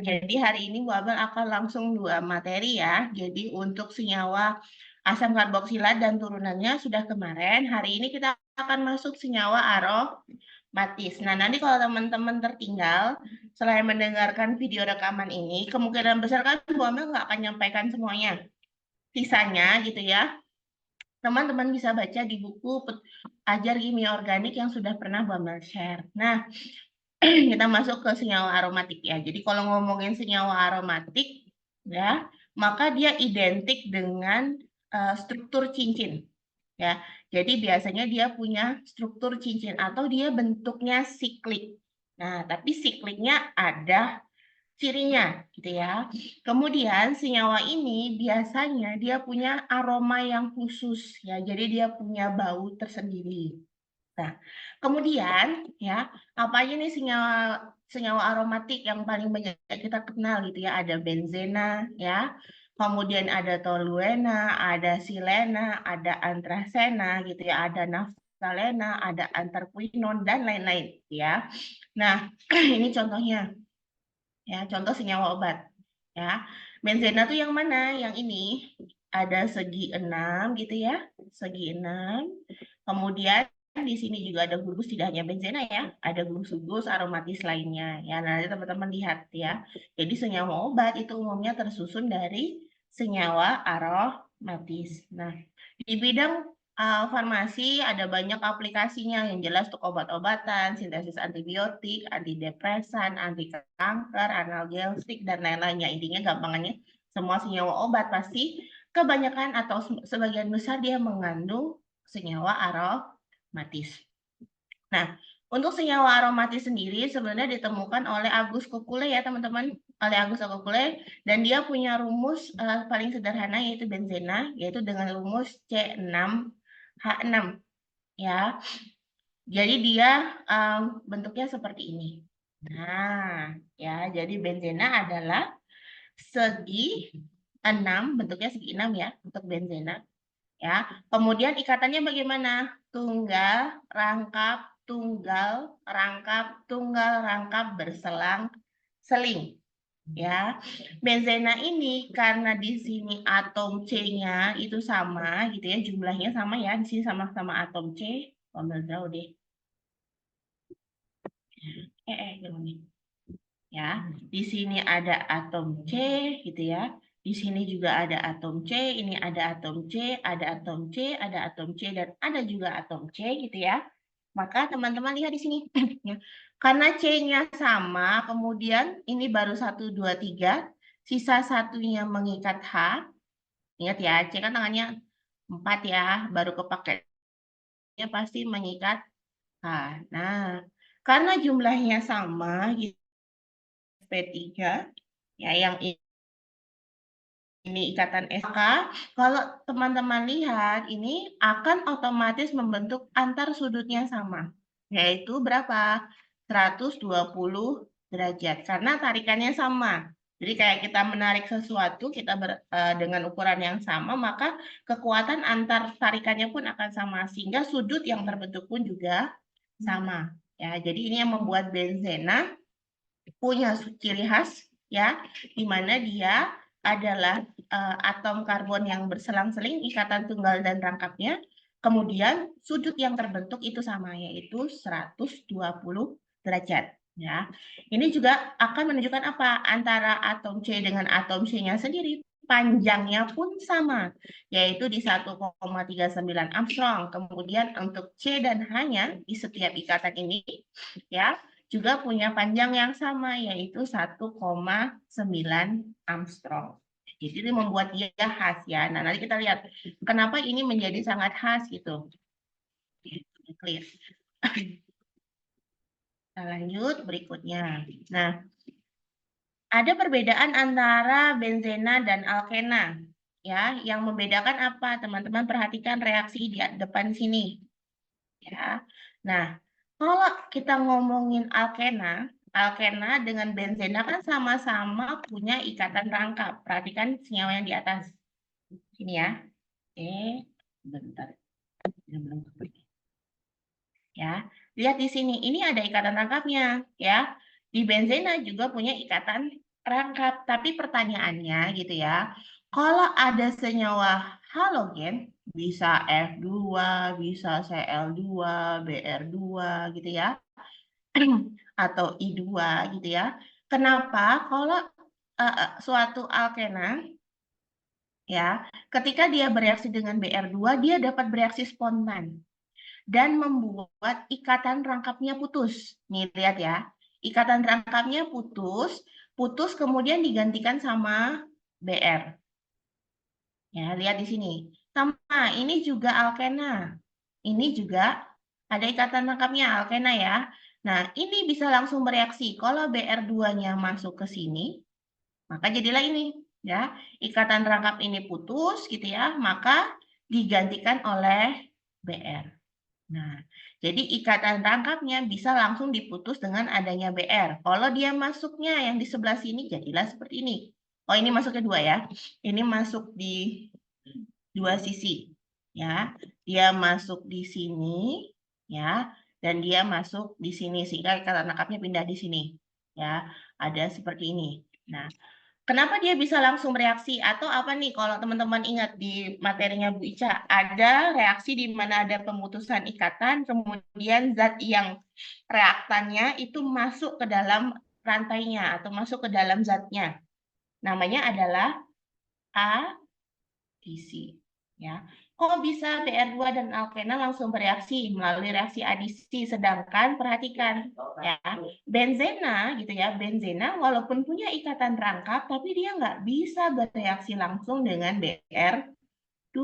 Jadi hari ini Bu Abel akan langsung 2 materi ya. Jadi untuk senyawa asam karboksilat dan turunannya sudah kemarin. Hari ini kita akan masuk senyawa aromatis. Nah, nanti kalau teman-teman tertinggal, selain mendengarkan video rekaman ini, kemungkinan besar kan Bu Abel nggak akan nyampaikan semuanya. Sisanya gitu ya, teman-teman bisa baca di buku Ajar Kimia Organik yang sudah pernah Bu Abel share. Nah, kita masuk ke senyawa aromatik ya. Jadi kalau ngomongin senyawa aromatik ya, maka dia identik dengan struktur cincin ya. Jadi biasanya dia punya struktur cincin atau dia bentuknya siklik. Nah, tapi sikliknya ada cirinya gitu ya. Kemudian senyawa ini biasanya dia punya aroma yang khusus ya. Jadi dia punya bau tersendiri. Nah, kemudian ya, apa aja nih senyawa senyawa aromatik yang paling banyak kita kenal gitu ya? Ada benzena ya. Kemudian ada toluena, ada silena, ada antrasena gitu ya, ada naftalena, ada anterquinon dan lain-lain ya. Nah, ini contohnya ya, contoh senyawa obat ya. Benzena tuh yang mana? Yang ini ada segi 6 gitu ya, segi 6. Kemudian di sini juga ada gugus, tidak hanya benzena ya, ada gugus-gugus aromatis lainnya. Ya, nanti teman-teman lihat ya. Jadi senyawa obat itu umumnya tersusun dari senyawa aromatis. Nah, di bidang farmasi ada banyak aplikasinya yang jelas untuk obat-obatan, sintesis antibiotik, antidepresan, anti kanker, analgesik dan lain-lainnya. Intinya gampangannya semua senyawa obat pasti kebanyakan atau sebagian besar dia mengandung senyawa aromatis. Nah, untuk senyawa aromatis sendiri sebenarnya ditemukan oleh Agus Kukule ya teman-teman, oleh Agus Kukule, dan dia punya rumus paling sederhana yaitu benzena, yaitu dengan rumus C6H6 ya. Jadi dia bentuknya seperti ini. Nah, ya, jadi benzena adalah segi 6, bentuknya segi 6 ya untuk benzena. Ya, kemudian ikatannya bagaimana? Tunggal, rangkap, rangkap berselang seling. Ya, benzena ini karena di sini atom C-nya itu sama gitu ya, jumlahnya sama ya, di sini sama-sama atom C. Ambil jauh deh. Gini. Ya, di sini ada atom C gitu ya. Di sini juga ada atom C, ini ada atom C, ada atom C, ada atom C, dan ada juga atom C gitu ya. Maka teman-teman lihat di sini. Ya. Karena C-nya sama, kemudian ini baru 1, 2, 3, sisa satunya mengikat H. Ingat ya, C kan tangannya 4 ya, baru kepakainya pasti mengikat H. Nah, karena jumlahnya sama, gitu, P3, ya yang ini ikatan SK, kalau teman-teman lihat ini akan otomatis membentuk antar sudutnya sama, yaitu berapa? 120 derajat, karena tarikannya sama. Jadi kayak kita menarik sesuatu, kita dengan ukuran yang sama, maka kekuatan antar tarikannya pun akan sama, sehingga sudut yang terbentuk pun juga sama. Ya, jadi ini yang membuat benzena punya ciri khas, ya, di mana dia adalah atom karbon yang berselang-seling, ikatan tunggal dan rangkapnya. Kemudian sudut yang terbentuk itu sama, yaitu 120 derajat. Ya, ini juga akan menunjukkan apa? Antara atom C dengan atom C-nya sendiri, panjangnya pun sama, yaitu di 1,39 Armstrong. Kemudian untuk C dan H-nya di setiap ikatan ini, ya, juga punya panjang yang sama, yaitu 1,9 Armstrong. Jadi ini membuat dia khas ya. Nah, nanti kita lihat kenapa ini menjadi sangat khas gitu. Clear. Kita lanjut berikutnya. Nah, ada perbedaan antara benzena dan alkena. Ya, yang membedakan apa? Teman-teman perhatikan reaksi di depan sini. Ya. Nah, kalau kita ngomongin alkena, alkena dengan benzena kan sama-sama punya ikatan rangkap. Perhatikan senyawa yang di atas. Sini ya. Bentar. Ya, lihat di sini. Ini ada ikatan rangkapnya, ya. Di benzena juga punya ikatan rangkap. Tapi pertanyaannya gitu ya, kalau ada senyawa halogen, bisa F2, bisa Cl2, Br2 gitu ya, atau I2 gitu ya. Kenapa kalau suatu alkena ya, ketika dia bereaksi dengan Br2, dia dapat bereaksi spontan dan membuat ikatan rangkapnya putus. Nih, lihat ya. Ikatan rangkapnya putus kemudian digantikan sama Br. Ya, lihat di sini. Sama, ini juga alkena. Ini juga ada ikatan rangkapnya alkena ya. Nah, ini bisa langsung bereaksi. Kalau Br2-nya masuk ke sini, maka jadilah ini ya. Ikatan rangkap ini putus gitu ya, maka digantikan oleh Br. Nah, jadi ikatan rangkapnya bisa langsung diputus dengan adanya BR. Kalau dia masuknya yang di sebelah sini, jadilah seperti ini. Oh, ini masuknya dua ya. Ini masuk di dua sisi. Ya, dia masuk di sini, ya, dan dia masuk di sini sehingga ikatan rangkapnya pindah di sini. Ya, ada seperti ini. Nah, kenapa dia bisa langsung bereaksi? Atau apa nih kalau teman-teman ingat di materinya Bu Ica, ada reaksi di mana ada pemutusan ikatan, kemudian zat yang reaktannya itu masuk ke dalam rantainya atau masuk ke dalam zatnya. Namanya adalah adisi. Ya. Kok bisa BR2 dan alkena langsung bereaksi melalui reaksi adisi, sedangkan perhatikan ya, benzena gitu ya, benzena walaupun punya ikatan rangkap tapi dia nggak bisa bereaksi langsung dengan BR2.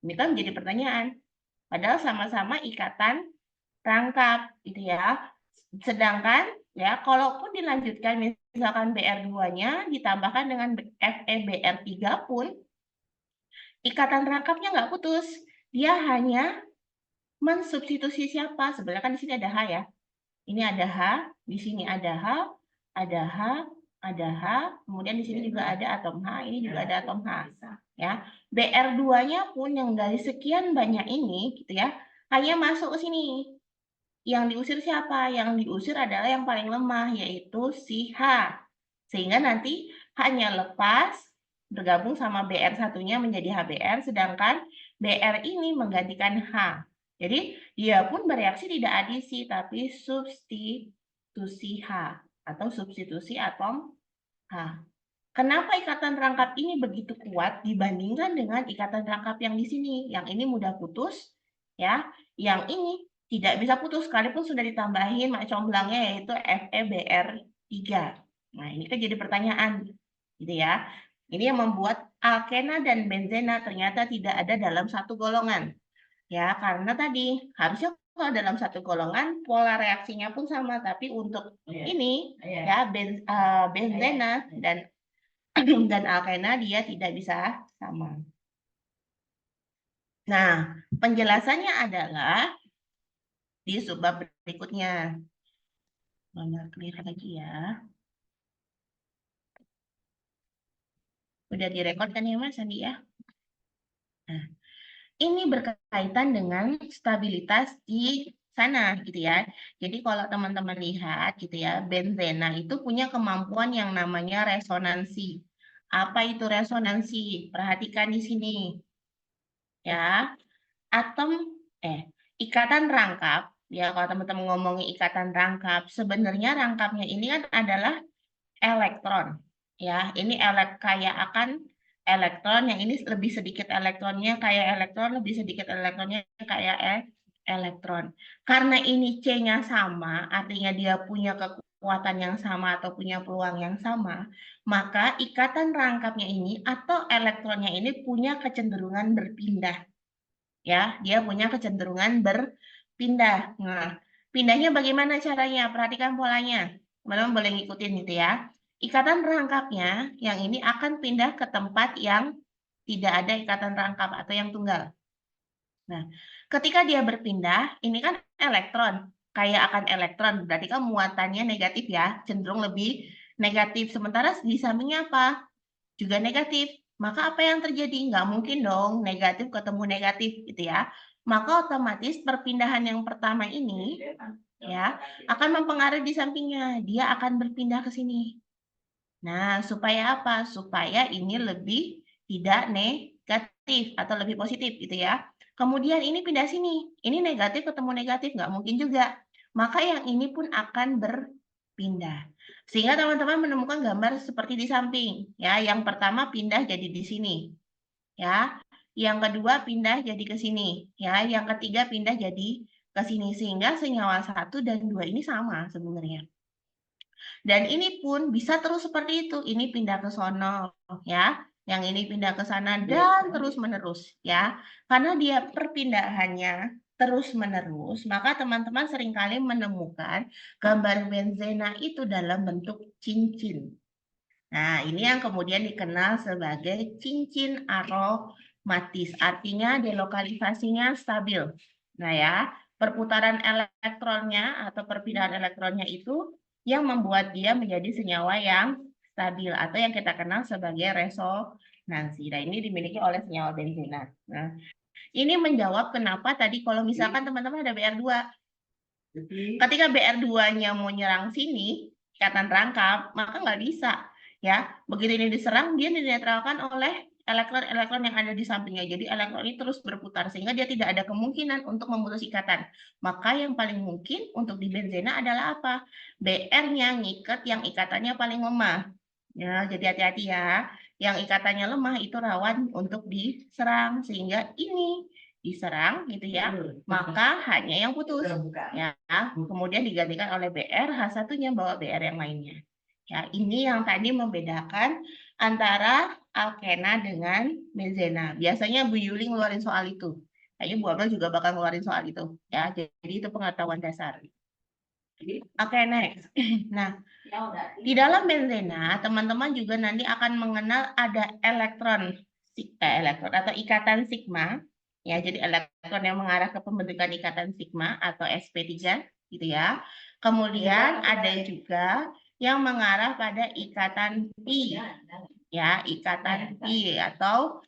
Ini kan menjadi pertanyaan. Padahal sama-sama ikatan rangkap gitu ya. Sedangkan ya kalaupun dilanjutkan misalkan BR2-nya ditambahkan dengan FeBr3 pun ikatan rangkapnya nggak putus. Dia hanya mensubstitusi siapa? Sebenarnya kan di sini ada H ya. Ini ada H, di sini ada H, ada H, ada H, kemudian di sini juga ada atom H, ini juga ada atom H. Ya, BR2-nya pun yang dari sekian banyak ini gitu ya, hanya masuk ke sini. Yang diusir siapa? Yang diusir adalah yang paling lemah, yaitu si H. Sehingga nanti hanya lepas bergabung sama BR1-nya menjadi HBr, sedangkan BR ini menggantikan H. Jadi dia pun bereaksi tidak adisi, tapi substitusi H atau substitusi atom H. Kenapa ikatan rangkap ini begitu kuat dibandingkan dengan ikatan rangkap yang di sini? Yang ini mudah putus, ya. Yang ini tidak bisa putus sekalipun sudah ditambahin mak comblangnya yaitu FeBr3. Nah, ini kan jadi pertanyaan, gitu ya. Ini yang membuat alkena dan benzena ternyata tidak ada dalam satu golongan. Ya, karena tadi harusnya kalau dalam satu golongan pola reaksinya pun sama, tapi untuk ini ya benzena dan dan alkena dia tidak bisa sama. Nah, penjelasannya adalah di subbab berikutnya. Mana clear lagi ya. Udah direkod kan ya Mas Andi ya? Nah, ini berkaitan dengan stabilitas di sana gitu ya. Jadi kalau teman-teman lihat gitu ya, benzena itu punya kemampuan yang namanya resonansi. Apa itu resonansi? Perhatikan di sini. Ya, ikatan rangkap, ya kalau teman-teman ngomongin ikatan rangkap, sebenarnya rangkapnya ini kan adalah elektron. Ya, ini kayak akan elektron, yang ini lebih sedikit elektronnya kayak elektron, lebih sedikit elektronnya kayak elektron. Karena ini C-nya sama, artinya dia punya kekuatan yang sama atau punya peluang yang sama, maka ikatan rangkapnya ini atau elektronnya ini punya kecenderungan berpindah. Ya, dia punya kecenderungan berpindah. Nah, pindahnya bagaimana caranya? Perhatikan polanya. Teman-teman boleh ngikutin gitu ya. Ikatan rangkapnya yang ini akan pindah ke tempat yang tidak ada ikatan rangkap atau yang tunggal. Nah, ketika dia berpindah, ini kan elektron, kayak akan elektron, berarti kan muatannya negatif ya, cenderung lebih negatif. Sementara di sampingnya apa? Juga negatif. Maka apa yang terjadi? Nggak mungkin dong negatif ketemu negatif gitu ya. Maka otomatis perpindahan yang pertama ini ya akan mempengaruhi di sampingnya. Dia akan berpindah ke sini. Nah, supaya apa? Supaya ini lebih tidak negatif atau lebih positif gitu ya. Kemudian ini pindah sini. Ini negatif ketemu negatif, nggak mungkin juga. Maka yang ini pun akan berpindah. Sehingga teman-teman menemukan gambar seperti di samping. Ya, yang pertama pindah jadi di sini. Ya, yang kedua pindah jadi ke sini. Ya, yang ketiga pindah jadi ke sini. Sehingga senyawa 1 dan 2 ini sama sebenarnya. Dan ini pun bisa terus seperti itu. Ini pindah ke sono, ya. Yang ini pindah ke sana dan terus-menerus, ya. Karena dia perpindahannya terus-menerus, maka teman-teman seringkali menemukan gambar benzena itu dalam bentuk cincin. Nah, ini yang kemudian dikenal sebagai cincin aromatis. Artinya delokalisasinya stabil. Nah ya, perputaran elektronnya atau perpindahan elektronnya itu yang membuat dia menjadi senyawa yang stabil atau yang kita kenal sebagai resonansi. Nah, ini dimiliki oleh senyawa benzena. Nah, ini menjawab kenapa tadi kalau misalkan teman-teman ada BR2. Ketika BR2-nya mau nyerang sini, ikatan rangkap, maka nggak bisa. Ya, begitu ini diserang, dia dinetralkan oleh elektron-elektron yang ada di sampingnya. Jadi elektron ini terus berputar sehingga dia tidak ada kemungkinan untuk memutus ikatan. Maka yang paling mungkin untuk di benzena adalah apa? BR-nya ngikat yang ikatannya paling lemah. Ya, jadi hati-hati ya. Yang ikatannya lemah itu rawan untuk diserang sehingga ini diserang gitu ya, maka hanya yang putus ya, kemudian digantikan oleh BR, H1-nya bawa BR yang lainnya. Ya, ini yang tadi membedakan antara alkena dengan benzena. Biasanya Bu Yuli ngeluarin soal itu. Kayaknya Bu Abel juga bakal ngeluarin soal itu ya. Jadi itu pengetahuan dasar. Oke, next. Nah, di dalam benzena, teman-teman juga nanti akan mengenal ada elektron atau ikatan sigma. Ya, jadi elektron yang mengarah ke pembentukan ikatan sigma atau sp3 gitu ya. Kemudian ada juga yang mengarah pada ikatan pi. Ya, ikatan pi atau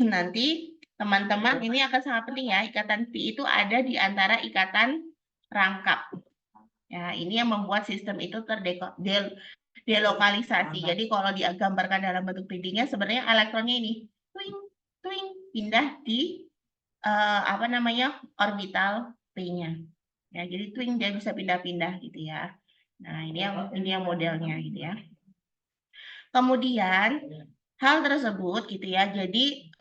nanti teman-teman ini akan sangat penting ya, ikatan pi itu ada di antara ikatan rangkap. Ya, ini yang membuat sistem itu delokalisasi. Jadi kalau digambarkan dalam bentuk 3D-nya sebenarnya elektronnya ini twing twing pindah di apa namanya? Orbital P-nya. Ya, jadi twing dia bisa pindah-pindah gitu ya. Nah, ini yang modelnya gitu ya. Kemudian hal tersebut gitu ya, jadi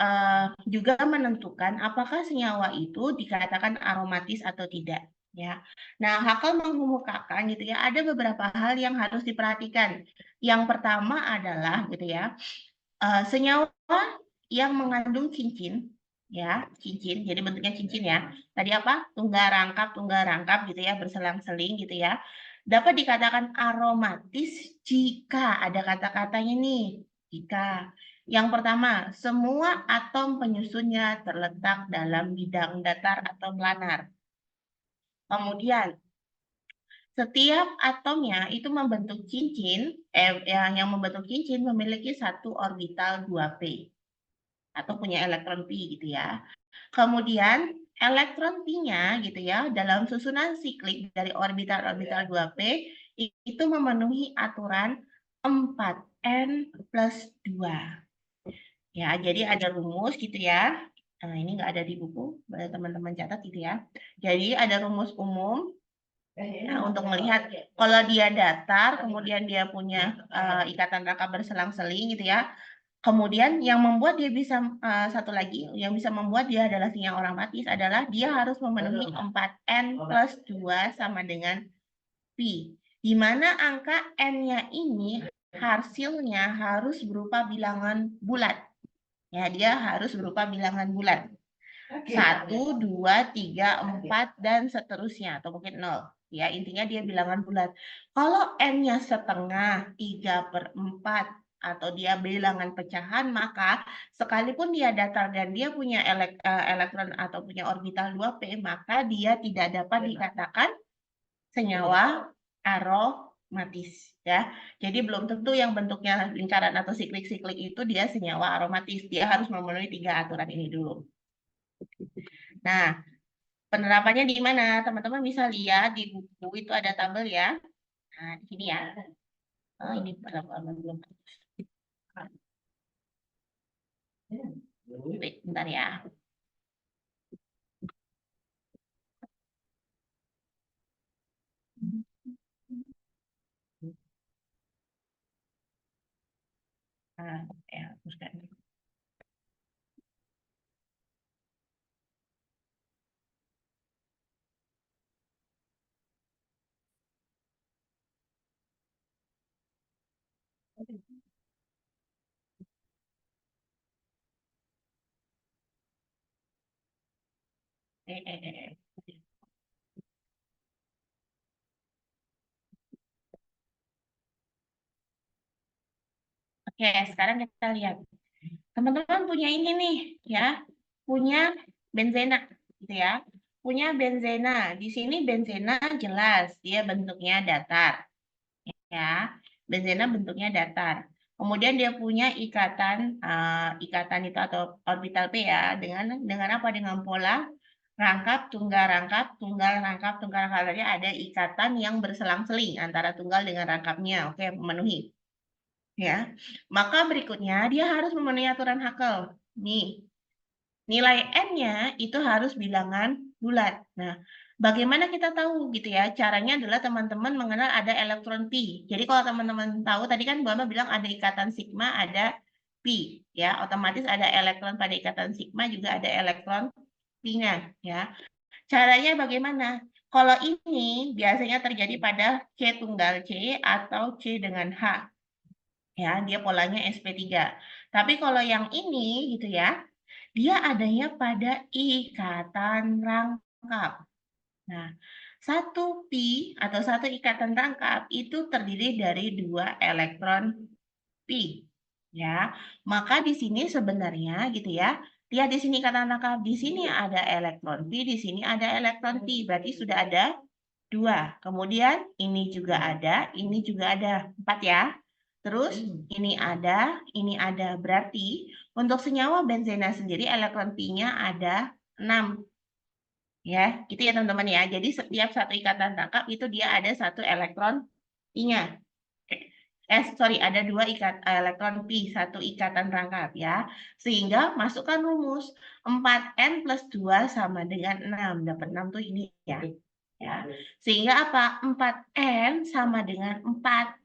juga menentukan apakah senyawa itu dikatakan aromatis atau tidak. Ya, nah Hakel mengemukakan gitu ya, ada beberapa hal yang harus diperhatikan. Yang pertama adalah gitu ya, senyawa yang mengandung cincin, ya cincin, jadi bentuknya cincin ya. Tadi apa? Tunggal rangkap gitu ya, berselang-seling gitu ya. Dapat dikatakan aromatis jika ada kata-katanya nih. Jika yang pertama, semua atom penyusunnya terletak dalam bidang datar atau planar. Kemudian, setiap atomnya itu membentuk cincin, yang membentuk cincin memiliki satu orbital 2p atau punya elektron pi gitu ya. Kemudian elektron pi-nya gitu ya dalam susunan siklik dari orbital-orbital 2p itu memenuhi aturan 4n plus 2. Ya, jadi ada rumus gitu ya. Nah, ini nggak ada di buku, boleh teman-teman catat gitu ya. Jadi ada rumus umum. Nah, untuk melihat kalau dia datar, kemudian dia punya ikatan rangkap berselang-seling gitu ya. Kemudian yang membuat dia bisa satu lagi yang bisa membuat dia adalah senyawa aromatis adalah dia harus memenuhi 4n plus 2 sama dengan pi. Di mana angka n-nya ini hasilnya harus berupa bilangan bulat. Ya, dia harus berupa bilangan bulat. 1, 2, 3, 4, dan seterusnya. Atau mungkin 0. Ya, intinya dia bilangan bulat. Kalau n-nya setengah, 3/4, atau dia bilangan pecahan, maka sekalipun dia datar dan dia punya elektron atau punya orbital 2p, maka dia tidak dapat dikatakan senyawa aromatis. Ya, jadi belum tentu yang bentuknya lingkaran atau siklik-siklik itu dia senyawa aromatis. Dia harus memenuhi 3 aturan ini dulu. Nah, penerapannya di mana? Teman-teman bisa lihat di buku itu ada tabel ya. Nah, di sini ya. Oh, ini belum. Wait, bentar ya. Nah, ya, hapuskan. Eh. Oke, sekarang kita lihat. Teman-teman punya ini nih, ya. Punya benzena, gitu ya. Punya benzena. Di sini benzena jelas, dia bentuknya datar, ya. Benzena bentuknya datar. Kemudian dia punya ikatan itu atau orbital p ya, dengan apa? Dengan pola rangkap, tunggal rangkap, tunggal rangkap, tunggal rangkap. Artinya ada ikatan yang berselang-seling antara tunggal dengan rangkapnya. Oke, memenuhi. Ya, maka berikutnya dia harus memenuhi aturan Hakel. Nih, nilai n-nya itu harus bilangan bulat. Nah, bagaimana kita tahu gitu ya? Caranya adalah teman-teman mengenal ada elektron pi. Jadi kalau teman-teman tahu tadi kan Bu Ama bilang ada ikatan sigma, ada pi, ya. Otomatis ada elektron pada ikatan sigma juga ada elektron pi-nya, ya. Caranya bagaimana? Kalau ini biasanya terjadi pada C tunggal C atau C dengan H. Ya, dia polanya sp3. Tapi kalau yang ini gitu ya, dia adanya pada ikatan rangkap. Nah, satu pi atau satu ikatan rangkap itu terdiri dari 2 elektron pi. Ya, maka di sini sebenarnya gitu ya, lihat di sini ikatan rangkap, di sini ada elektron pi, di sini ada elektron pi, berarti sudah ada 2. Kemudian ini juga ada, ini juga ada 4 ya. Terus ini ada. Berarti untuk senyawa benzena sendiri elektron pi-nya ada 6. Ya, gitu ya teman-teman ya. Jadi setiap satu ikatan rangkap itu dia ada 1 elektron pi-nya. Sorry, ada 2 elektron pi, 1 ikatan rangkap ya. Sehingga masukkan rumus 4n plus 2 sama dengan 6. Dapat 6 tuh ini ya. Ya. Sehingga apa? 4n sama dengan 4.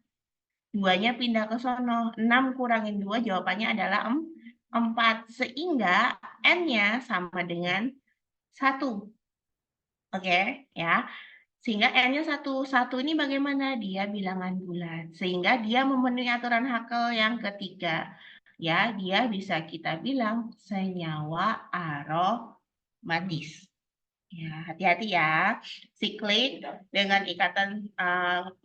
2-nya pindah ke sono. 6 kurangin 2 jawabannya adalah 4. Sehingga n-nya sama dengan 1. Oke, ya. Sehingga n-nya 1. 1 ini bagaimana? Dia bilangan bulat. Sehingga dia memenuhi aturan Hakel yang ketiga. Ya, dia bisa kita bilang senyawa aromatis. Ya, hati-hati ya. Siklik dengan ikatan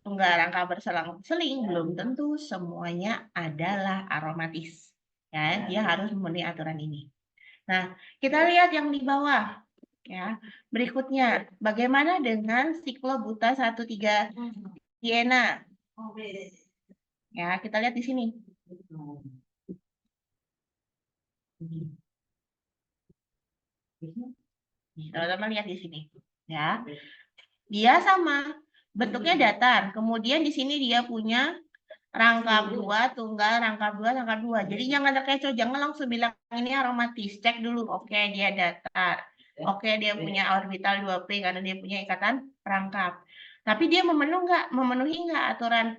tunggal rangka berselang-seling belum tentu semuanya adalah aromatis. Ya, dia harus memenuhi aturan ini. Nah, kita lihat yang di bawah. Ya, berikutnya, bagaimana dengan siklobuta 1,3 diena? Ya, kita lihat di sini. Teman-teman lihat di sini. Ya, dia sama, bentuknya datar. Kemudian di sini dia punya rangkap 2, tunggal, rangkap 2, rangkap 2. Jadi jangan terkecoh, jangan langsung bilang ini aromatis. Cek dulu, oke dia datar. Oke dia punya orbital 2p karena dia punya ikatan rangkap. Tapi dia memenuhi nggak aturan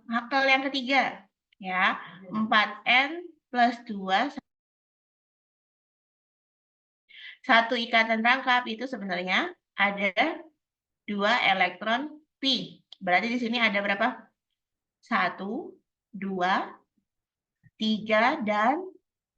Hakel yang ketiga? Ya, 4n plus 2 satu ikatan rangkap itu sebenarnya ada 2 elektron pi. Berarti di sini ada berapa? 1, 2, 3, dan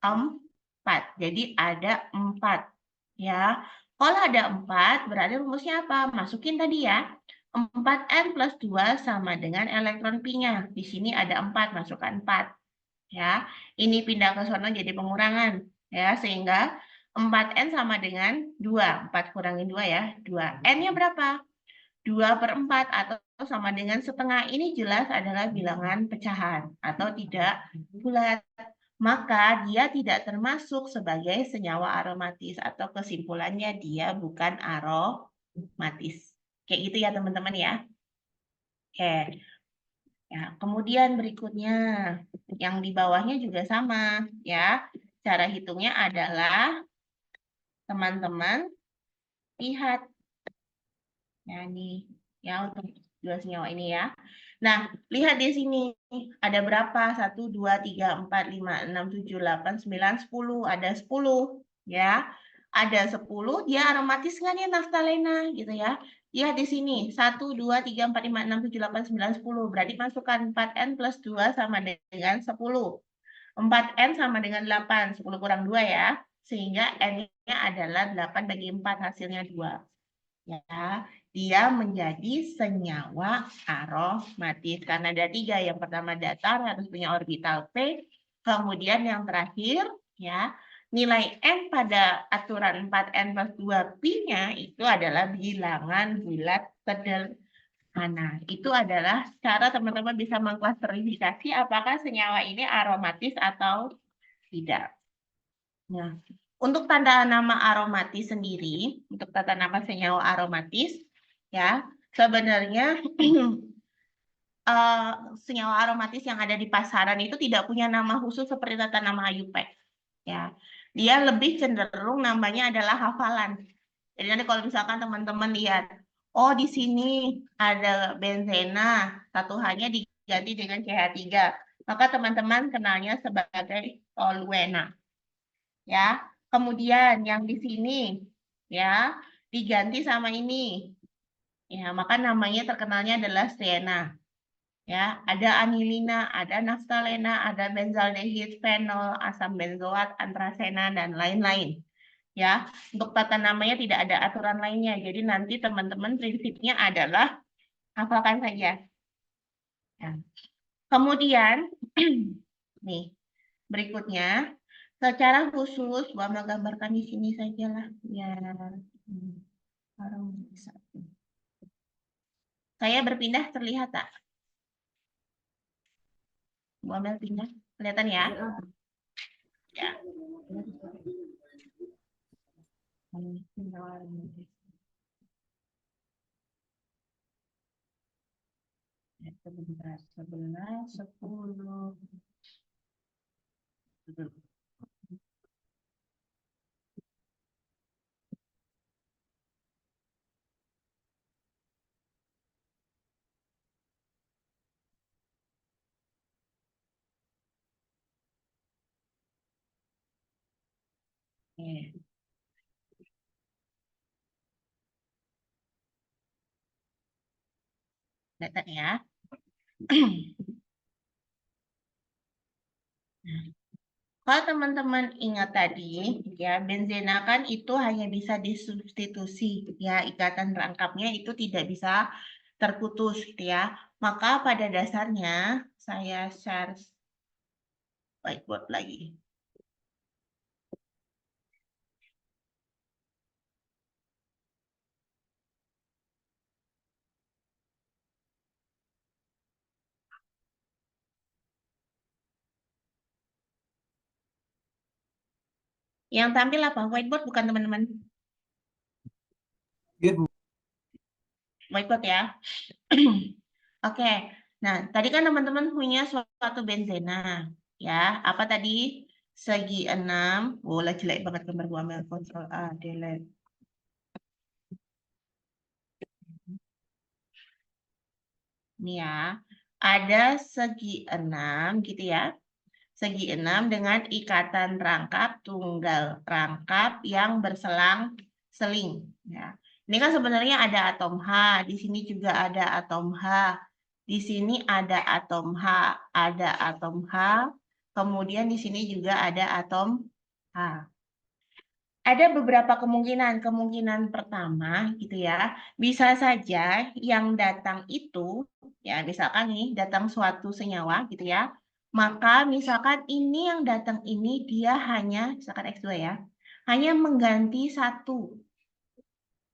4. Jadi ada 4. Ya. Kalau ada 4, berarti rumusnya apa? Masukin tadi ya. 4n plus 2 sama dengan elektron pi-nya. Di sini ada 4, masukkan 4. Ya. Ini pindah ke sono jadi pengurangan. Ya, sehingga 4n sama dengan 2. 4 kurangin 2 ya. 2. N-nya berapa? 2/4 atau sama dengan setengah. Ini jelas adalah bilangan pecahan atau tidak bulat. Maka dia tidak termasuk sebagai senyawa aromatis atau kesimpulannya dia bukan aromatis. Kayak gitu ya teman-teman ya. Oke. Ya, kemudian berikutnya yang di bawahnya juga sama ya. Cara hitungnya adalah teman-teman lihat ya ini ya untuk dua senyawa ini ya. Nah, lihat di sini ada berapa? 1, 2, 3, 4, 5, 6, 7, 8, 9, 10. Ada 10 ya. Ada 10, dia aromatis nggak nih naftalena gitu ya. Lihat di sini 1, 2, 3, 4, 5, 6, 7, 8, 9, 10. Berarti masukkan 4N plus 2 sama dengan 10. 4N sama dengan 8. 10 kurang 2 ya. Sehingga N-nya adalah 8 bagi 4 hasilnya 2. Ya, dia menjadi senyawa aromatis karena ada 3. Yang pertama datar harus punya orbital P, kemudian yang terakhir ya nilai N pada aturan 4N plus 2 Pi-nya itu adalah bilangan bulat sederhana. Itu adalah cara teman-teman bisa mengklasifikasi apakah senyawa ini aromatis atau tidak. Nah, untuk tanda nama aromatis sendiri, untuk tanda nama senyawa aromatis, ya, sebenarnya senyawa aromatis yang ada di pasaran itu tidak punya nama khusus seperti tata nama IUPAC. Ya, dia lebih cenderung namanya adalah hafalan. Jadi nanti kalau misalkan teman-teman lihat, oh di sini ada benzena, satu H-nya diganti dengan CH3, maka teman-teman kenalnya sebagai toluena. Ya, kemudian yang di sini ya diganti sama ini. Ya, maka namanya terkenalnya adalah Siena. Ya, ada anilina, ada naftalena, ada benzaldehid, fenol, asam benzoat, antrasena dan lain-lain. Ya, untuk tata namanya tidak ada aturan lainnya. Jadi nanti teman-teman prinsipnya adalah hafalkan saja. Ya. Kemudian nih, berikutnya secara khusus, Gua menggambarkan di sini sajalah biar orang bisa. Saya berpindah terlihat tak? Gua ambil pindah, kelihatan ya? Ya. Sebentar, 11, 10. Oke. Kelihatan ya? Kalau teman-teman ingat tadi, ya benzena kan itu hanya bisa disubstitusi, ya ikatan rangkapnya itu tidak bisa terputus, gitu ya. Maka pada dasarnya saya share whiteboard lagi. Yang tampil apa? Whiteboard bukan teman-teman? Iya, Bu. Whiteboard ya. Oke. Nah, tadi kan teman-teman punya suatu benzena, ya. Apa tadi? Segi 6. Oh, lah jelek banget gambar gua ambil Ctrl A, delete. Ini ya. Ada segi 6 gitu ya. Segi 6 dengan ikatan rangkap tunggal rangkap yang berselang-seling. Ya. Ini kan sebenarnya ada atom H, di sini juga ada atom H, di sini ada atom H, ada atom H, kemudian di sini juga ada atom H. Ada beberapa kemungkinan. Kemungkinan pertama gitu ya, bisa saja yang datang itu, ya misalkan nih datang suatu senyawa gitu ya, maka misalkan ini yang datang ini dia hanya, misalkan X2 ya, hanya mengganti satu.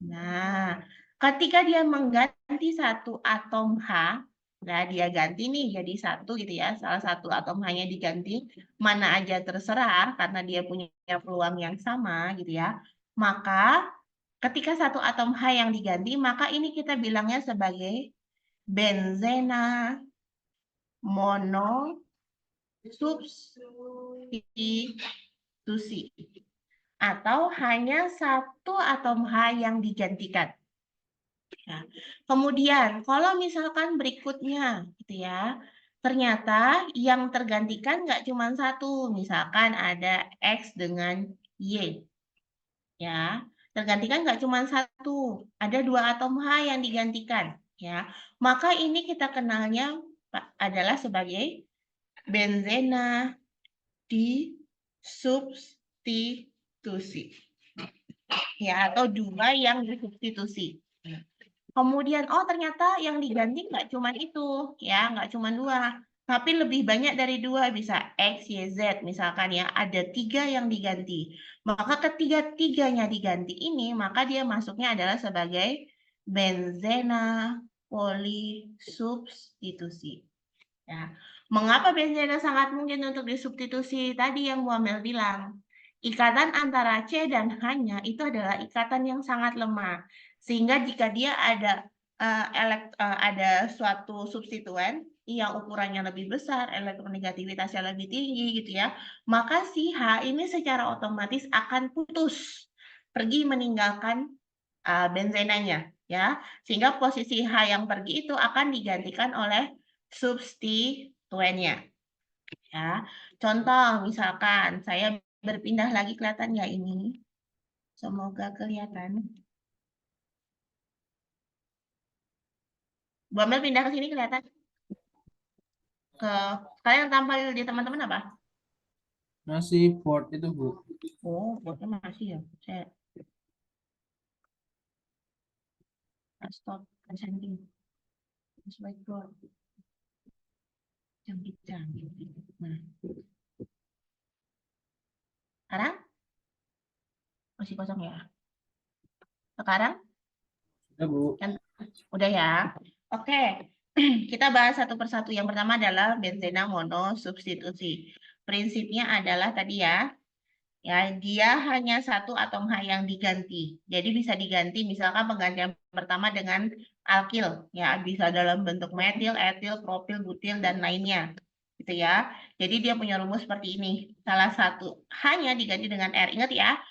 Nah, ketika dia mengganti satu atom H, nah dia ganti nih jadi satu gitu ya, salah satu atom H-nya diganti, mana aja terserah karena dia punya peluang yang sama gitu ya. Maka ketika satu atom H yang diganti, maka ini kita bilangnya sebagai benzena. monosubstitusi. Atau hanya satu atom H yang digantikan. Nah, kemudian kalau misalkan berikutnya gitu ya, ternyata yang tergantikan nggak cuma satu, misalkan ada X dengan Y. Ya, tergantikan nggak cuma satu, ada 2 atom H yang digantikan. Ya, maka ini kita kenalnya adalah sebagai benzena disubstitusi. Ya, atau 2 yang disubstitusi. Kemudian, oh ternyata yang diganti nggak cuma itu, ya, nggak cuma 2, tapi lebih banyak dari 2, bisa X, Y, Z, misalkan ya, ada 3 yang diganti. Maka ketiga-tiganya diganti ini, maka dia masuknya adalah sebagai benzena polisubstitusi. Ya. Mengapa benzena sangat mungkin untuk disubstitusi? Tadi yang Bu Amel bilang, ikatan antara C dan H-nya itu adalah ikatan yang sangat lemah. Sehingga jika dia ada ada suatu substituen yang ukurannya lebih besar, elektronegativitasnya lebih tinggi gitu ya, maka si H ini secara otomatis akan putus, pergi meninggalkan benzenanya ya, sehingga posisi H yang pergi itu akan digantikan oleh substituennya. Ya, contoh misalkan saya berpindah lagi, kelihatan nggak ini? Semoga kelihatan. Bu Amel pindah ke sini kelihatan? Kalian tampil di teman-teman apa? Masih board itu, Bu. Oh, boardnya masih ya. Saya stop presenting. Whiteboard. Canggih-canggih. Nah. Sekarang? Masih kosong ya? Sekarang? Sudah, Bu. Udah ya? Oke. Kita bahas satu persatu. Yang pertama adalah benzena monosubstitusi. Prinsipnya adalah tadi ya, dia hanya satu atom H yang diganti. Jadi bisa diganti misalkan penggantian pertama dengan alkil, ya bisa dalam bentuk metil, etil, propil, butil dan lainnya, gitu ya. Jadi dia punya rumus seperti ini. Salah satu H-nya diganti dengan R. Ingat ya,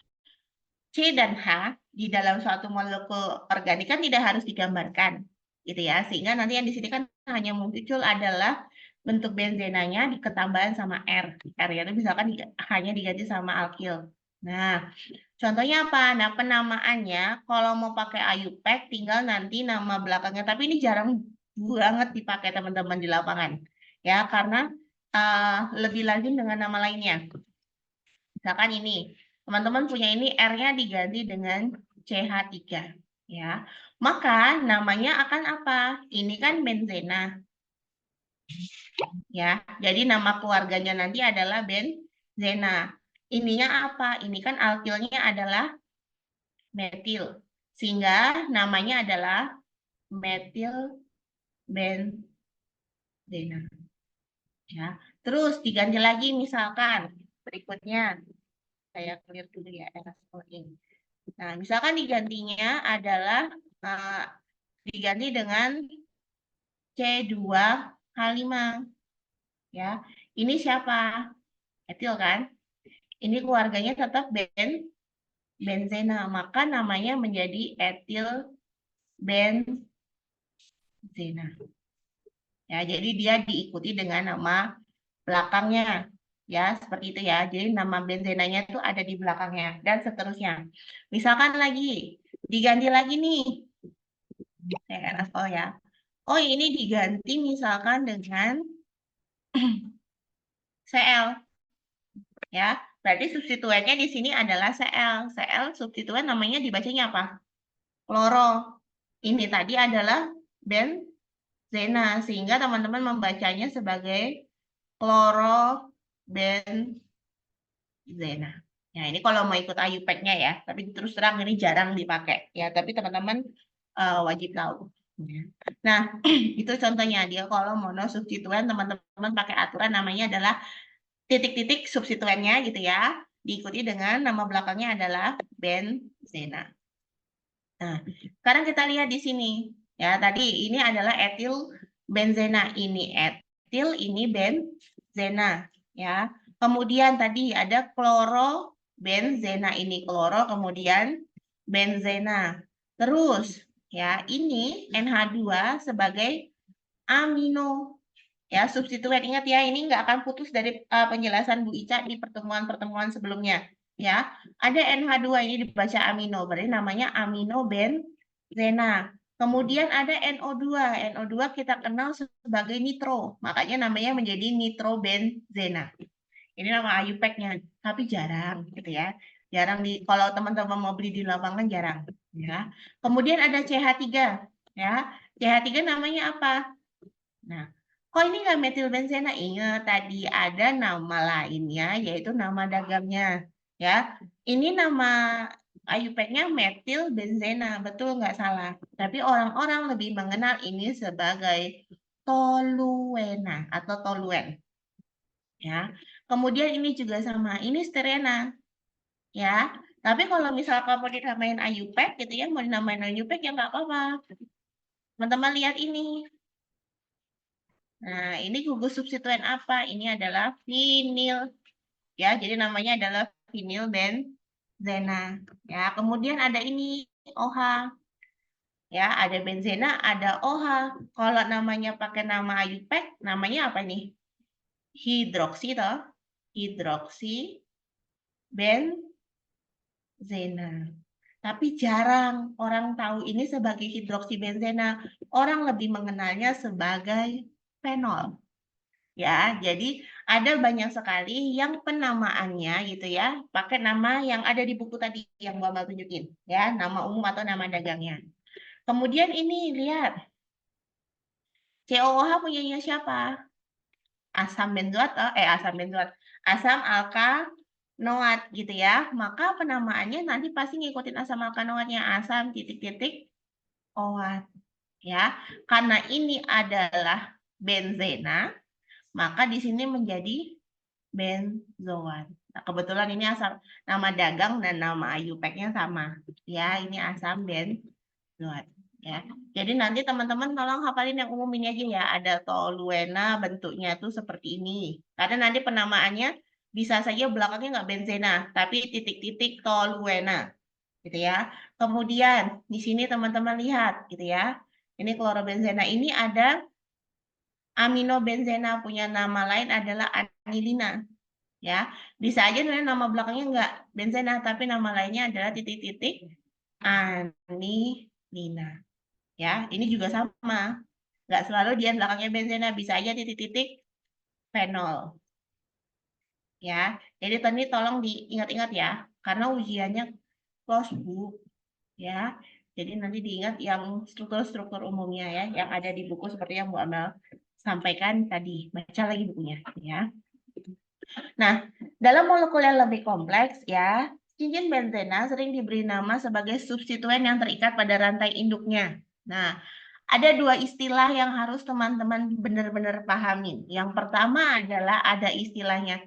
C dan H di dalam suatu molekul organik kan tidak harus digambarkan, gitu ya. Sehingga nanti yang di sini kan hanya muncul adalah bentuk benzenanya ketambahan sama R. R itu misalkan hanya diganti sama alkil. Nah, contohnya apa? Nah, penamaannya kalau mau pakai IUPAC tinggal nanti nama belakangnya. Tapi ini jarang banget dipakai teman-teman di lapangan. Ya, karena lebih lazim dengan nama lainnya. Misalkan ini, teman-teman punya ini R-nya diganti dengan CH3. Ya, maka namanya akan apa? Ini kan benzena. Ya, jadi nama keluarganya nanti adalah benzena. Ininya apa? Ini kan alkilnya adalah metil. Sehingga namanya adalah metil benzena. Ya. Terus diganti lagi misalkan berikutnya. Saya clear dulu ya ini. Nah, misalkan digantinya adalah diganti dengan C2H5. Ya. Ini siapa? Etil kan? Ini keluarganya tetap benzena, maka namanya menjadi etil benzena. Ya, jadi dia diikuti dengan nama belakangnya. Ya, seperti itu ya. Jadi nama benzenanya itu ada di belakangnya dan seterusnya. Misalkan lagi diganti lagi nih. Saya akan oh ya. Oh, ini diganti misalkan dengan Cl. Ya, berarti substituennya di sini adalah Cl. Cl substituen namanya dibacanya apa? Kloro. Ini tadi adalah benzena, sehingga teman-teman membacanya sebagai klorobenzena. Ya, ini kalau mau ikut IUPAC-nya ya, tapi terus terang ini jarang dipakai ya, tapi teman-teman wajib tahu. Nah, itu contohnya dia kalau monosubstituen teman-teman pakai aturan namanya adalah titik-titik substituennya gitu ya, diikuti dengan nama belakangnya adalah benzena. Nah, sekarang kita lihat di sini. Ya, tadi ini adalah etil benzena, ini metil ini benzena ya. Kemudian tadi ada klorobenzena ini kloro kemudian benzena. Terus ya ini NH2 sebagai amino ya substituen. Ingat ya ini nggak akan putus dari penjelasan Bu Ica di pertemuan-pertemuan sebelumnya ya. Ada NH2 ini dibaca amino berarti namanya aminobenzena. Kemudian ada NO2. NO2 kita kenal sebagai nitro, makanya namanya menjadi nitrobenzena. Ini nama IUPAC-nya, tapi jarang gitu ya. Jarang kalau teman-teman mau beli di lapangan jarang ya. Kemudian ada CH3 ya. CH3 namanya apa? Nah, kok ini nggak metilbenzena? Ingat tadi ada nama lainnya yaitu nama dagangnya ya. Ini nama IUPAC-nya metilbenzena, betul nggak salah. Tapi orang-orang lebih mengenal ini sebagai toluena atau toluen ya. Kemudian ini juga sama, ini styrena ya. Tapi kalau misal kamu dinamain IUPAC gitu ya, mau dinamain IUPAC ya nggak apa-apa. Teman-teman lihat ini. Nah, ini gugus substituen apa? Ini adalah vinil. Ya, jadi namanya adalah vinil benzena. Ya, kemudian ada ini OH. Ya, ada benzena, ada OH. Kalau namanya pakai nama IUPAC, namanya apa nih? Hidroksi toh. Hidroksi benzena. Tapi jarang orang tahu ini sebagai hidroksibenzena. Orang lebih mengenalnya sebagai fenol. Ya, jadi ada banyak sekali yang penamaannya gitu ya, pakai nama yang ada di buku tadi yang Mbak Mal tunjukin, ya, nama umum atau nama dagangnya. Kemudian ini lihat, COOH punyanya siapa? Asam benzoat, asam benzoat, asam alkanoat gitu ya. Maka penamaannya nanti pasti ngikutin asam alkanoatnya, asam titik-titik OAT ya. Karena ini adalah benzena, maka di sini menjadi benzoat. Nah, kebetulan ini asam nama dagang dan nama IUPAC-nya sama. Ya, ini asam benzoat. Ya, jadi nanti teman-teman tolong hafalin yang umum ini aja ya. Ada toluena, bentuknya tuh seperti ini. Karena nanti penamaannya bisa saja belakangnya nggak benzena, tapi titik-titik toluena, gitu ya. Kemudian di sini teman-teman lihat, gitu ya. Ini klorobenzena ini ada aminobenzena punya nama lain adalah anilina ya. Bisa aja nama belakangnya enggak benzena tapi nama lainnya adalah titik-titik anilina. Ya, ini juga sama. Enggak selalu dia belakangnya benzena, bisa aja titik-titik fenol. Ya. Jadi tadi tolong diingat-ingat ya, karena ujiannya close book ya. Jadi nanti diingat yang struktur-struktur umumnya ya, yang ada di buku seperti yang Bu Amel sampaikan tadi. Baca lagi bukunya ya. Nah, dalam molekul yang lebih kompleks ya, cincin benzena sering diberi nama sebagai substituen yang terikat pada rantai induknya. Nah, ada dua istilah yang harus teman-teman benar-benar pahami. Yang pertama adalah ada istilahnya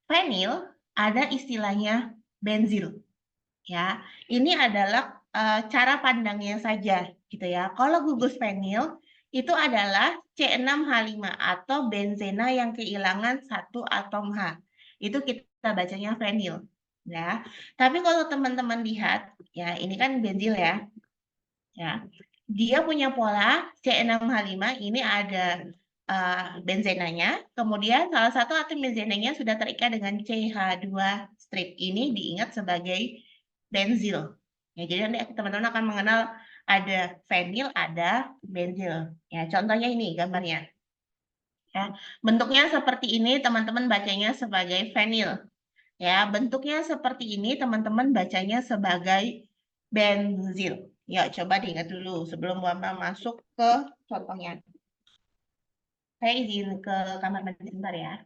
fenil, ada istilahnya benzil. Ya, ini adalah cara pandangnya saja, gitu ya. Kalau gugus fenil itu adalah C6H5 atau benzena yang kehilangan satu atom H. Itu kita bacanya fenil, ya. Tapi kalau teman-teman lihat, ya ini kan benzil ya, ya. Dia punya pola C6H5, ini ada benzenanya, kemudian salah satu atom benzenanya sudah terikat dengan CH2 strip. Ini diingat sebagai benzil. Ya, jadi nanti teman-teman akan mengenal ada fenil, ada benzil. Ya, contohnya ini gambarnya. Ya, bentuknya seperti ini, teman-teman bacanya sebagai fenil. Ya, bentuknya seperti ini, teman-teman bacanya sebagai benzil. Ya, coba diingat dulu sebelum Bapak masuk ke contohnya. Saya izin ke kamar mandi sebentar ya.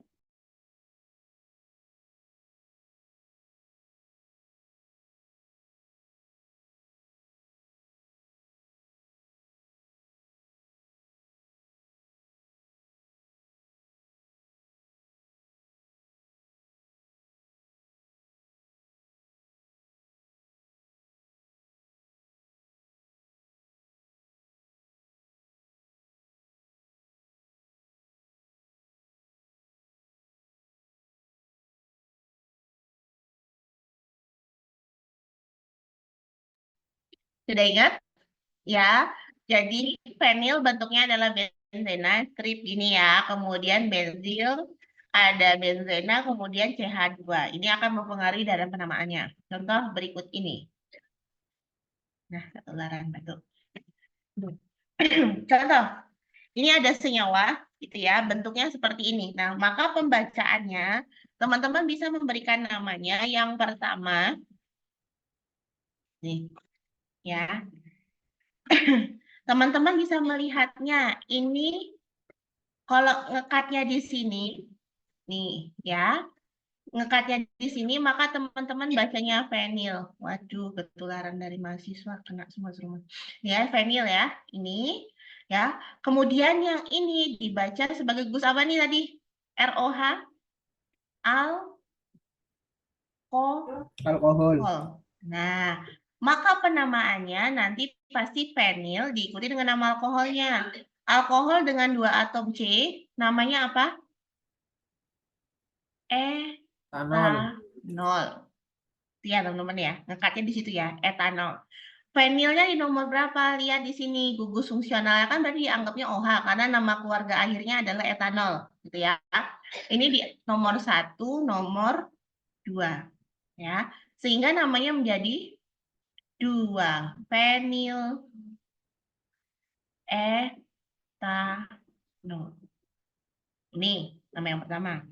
Sudah ingat? Ya, jadi fenil bentuknya adalah benzena, strip gini ya. Kemudian benzil, ada benzena, kemudian CH2. Ini akan mempengaruhi dalam penamaannya. Contoh berikut ini. Nah, ketularan batu. Contoh, ini ada senyawa, gitu ya, bentuknya seperti ini. Nah, maka pembacaannya, teman-teman bisa memberikan namanya yang pertama, nih, ya. Teman-teman bisa melihatnya, ini kalau ngekatnya di sini, nih, ya, ngekatnya di sini, maka teman-teman bacanya fenil. Waduh, ketularan dari mahasiswa, kena semua rumah. Ya, fenil ya, ini. Ya, kemudian yang ini dibaca sebagai gus apa nih tadi? ROH, Alkohol. alkohol. Nah, maka penamaannya nanti pasti fenil diikuti dengan nama alkoholnya. Alkohol dengan 2 atom C, namanya apa? Etanol. Etanol. Ya, teman-teman ya. Ngekatnya di situ ya, etanol. Fenilnya di nomor berapa? Lihat di sini, gugus fungsionalnya kan berarti dianggapnya OH karena nama keluarga akhirnya adalah etanol, gitu ya. Ini di nomor 1, nomor 2, ya. Sehingga namanya menjadi 2 fenil etanol. Ini nama yang pertama.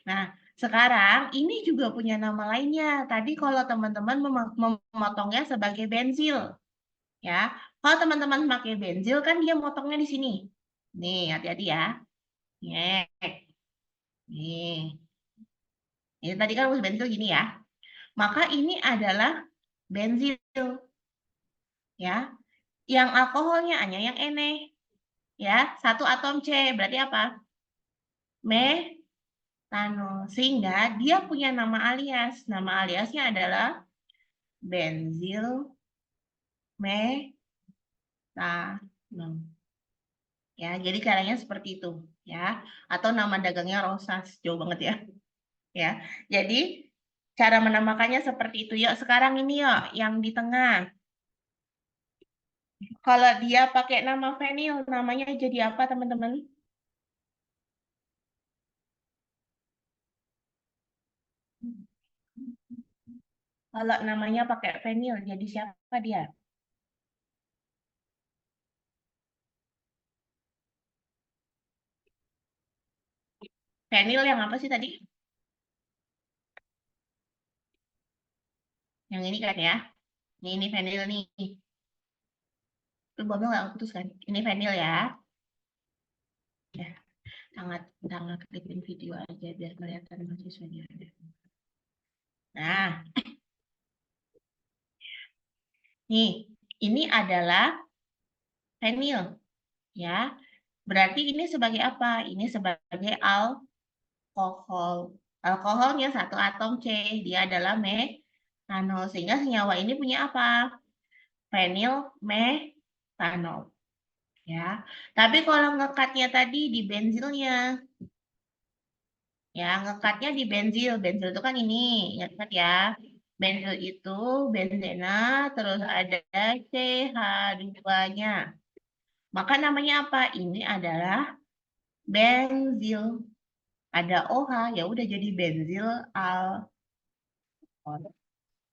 Nah, sekarang ini juga punya nama lainnya. Tadi kalau teman-teman memotongnya sebagai benzil, ya. Kalau teman-teman pakai benzil kan dia motongnya di sini. Nih, hati-hati ya. Nih. Nih. Ini tadi kan benzil gini ya. Maka ini adalah benzil, ya. Yang alkoholnya hanya yang N, ya. 1 atom C, berarti apa? Metanol. Sehingga dia punya nama alias. Nama aliasnya adalah benzil metanol. Ya, jadi caranya seperti itu, ya. Atau nama dagangnya Rosas, jauh banget ya. Ya. Jadi cara menamakannya seperti itu. Yuk, sekarang ini yuk yang di tengah. Kalau dia pakai nama fenil, namanya jadi apa, teman-teman? Kalau namanya pakai fenil, jadi siapa dia? Fenil yang apa sih tadi? Yang ini kan ya. Ini fenil nih. Lu bomnya nggak putus kan? Ini fenil ya. Ya, sangat sangat klipin video aja biar kelihatan mahasiswanya ada. Nah, nih, ini adalah fenil, ya. Berarti ini sebagai apa? Ini sebagai alkohol. Alkoholnya 1 atom C, dia adalah metanol. Sehingga senyawa ini punya apa? Fenil metanol. Ya. Tapi kalau ngekatnya tadi di benzilnya, ya ngekatnya di benzil. Benzil itu kan ini, ingat ya. Benzil itu benzena, terus ada CH2-nya. Maka namanya apa? Ini adalah benzil. Ada OH, ya udah jadi benzil alkohol.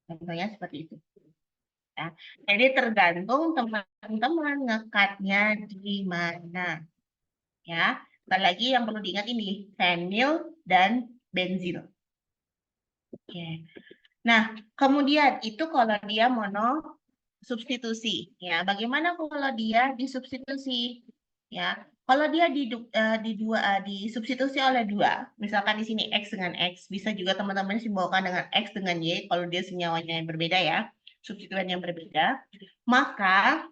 Contohnya seperti itu. Ya. Jadi tergantung teman-teman ngekatnya di mana. Ya. Sekali lagi yang perlu diingat ini, fenil dan benzil. Oke. Nah, kemudian itu kalau dia mono substitusi, ya. Bagaimana kalau dia disubstitusi, ya? Kalau dia disubstitusi oleh 2, misalkan di sini X dengan X, bisa juga teman-teman simbolkan dengan X dengan Y kalau dia senyawanya yang berbeda ya, substituen yang berbeda. Maka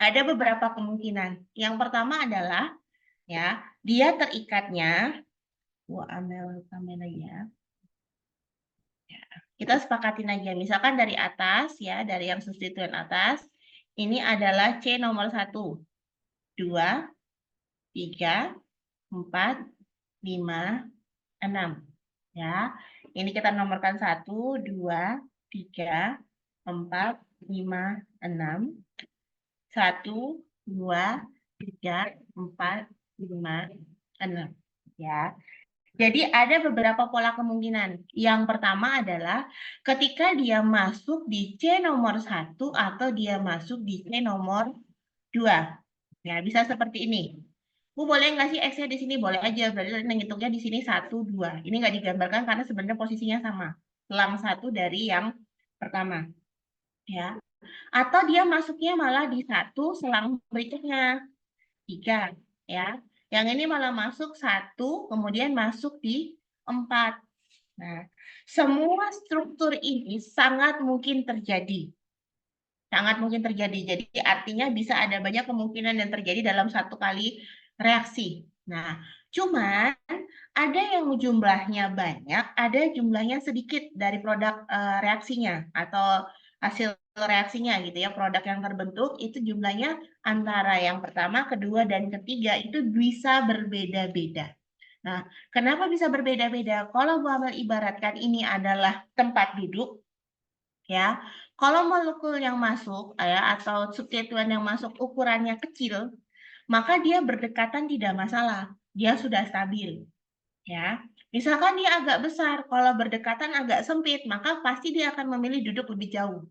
ada beberapa kemungkinan. Yang pertama adalah ya, dia terikatnya, ambil kamera ya. Kita sepakatin aja, misalkan dari atas ya, dari yang substituen atas, ini adalah C nomor 1, 2, 3, 4, 5, 6. Ya, ini kita nomorkan 1, 2, 3, 4, 5, 6. 1, 2, 3, 4, 5, 6. Ya. Jadi ada beberapa pola kemungkinan. Yang pertama adalah ketika dia masuk di C nomor 1 atau dia masuk di C nomor 2. Ya, bisa seperti ini. Bu, boleh nggak sih X-nya di sini? Boleh aja. Berarti menghitungnya di sini 1, 2. Ini nggak digambarkan karena sebenarnya posisinya sama. Selang 1 dari yang pertama. Ya. Atau dia masuknya malah di 1 selang berikutnya. 3. Ya. Yang ini malah masuk 1, kemudian masuk di 4. Nah, semua struktur ini sangat mungkin terjadi. Sangat mungkin terjadi. Jadi artinya bisa ada banyak kemungkinan yang terjadi dalam satu kali reaksi. Nah, cuman ada yang jumlahnya banyak, ada jumlahnya sedikit dari produk reaksinya atau hasil reaksinya gitu ya. Produk yang terbentuk itu jumlahnya antara yang pertama, kedua, dan ketiga itu bisa berbeda-beda. Nah, kenapa bisa berbeda-beda? Kalau Bu Amel ibaratkan ini adalah tempat duduk, ya. Kalau molekul yang masuk ya atau substituen yang masuk ukurannya kecil, maka dia berdekatan tidak masalah. Dia sudah stabil, ya. Misalkan dia agak besar, kalau berdekatan agak sempit, maka pasti dia akan memilih duduk lebih jauh,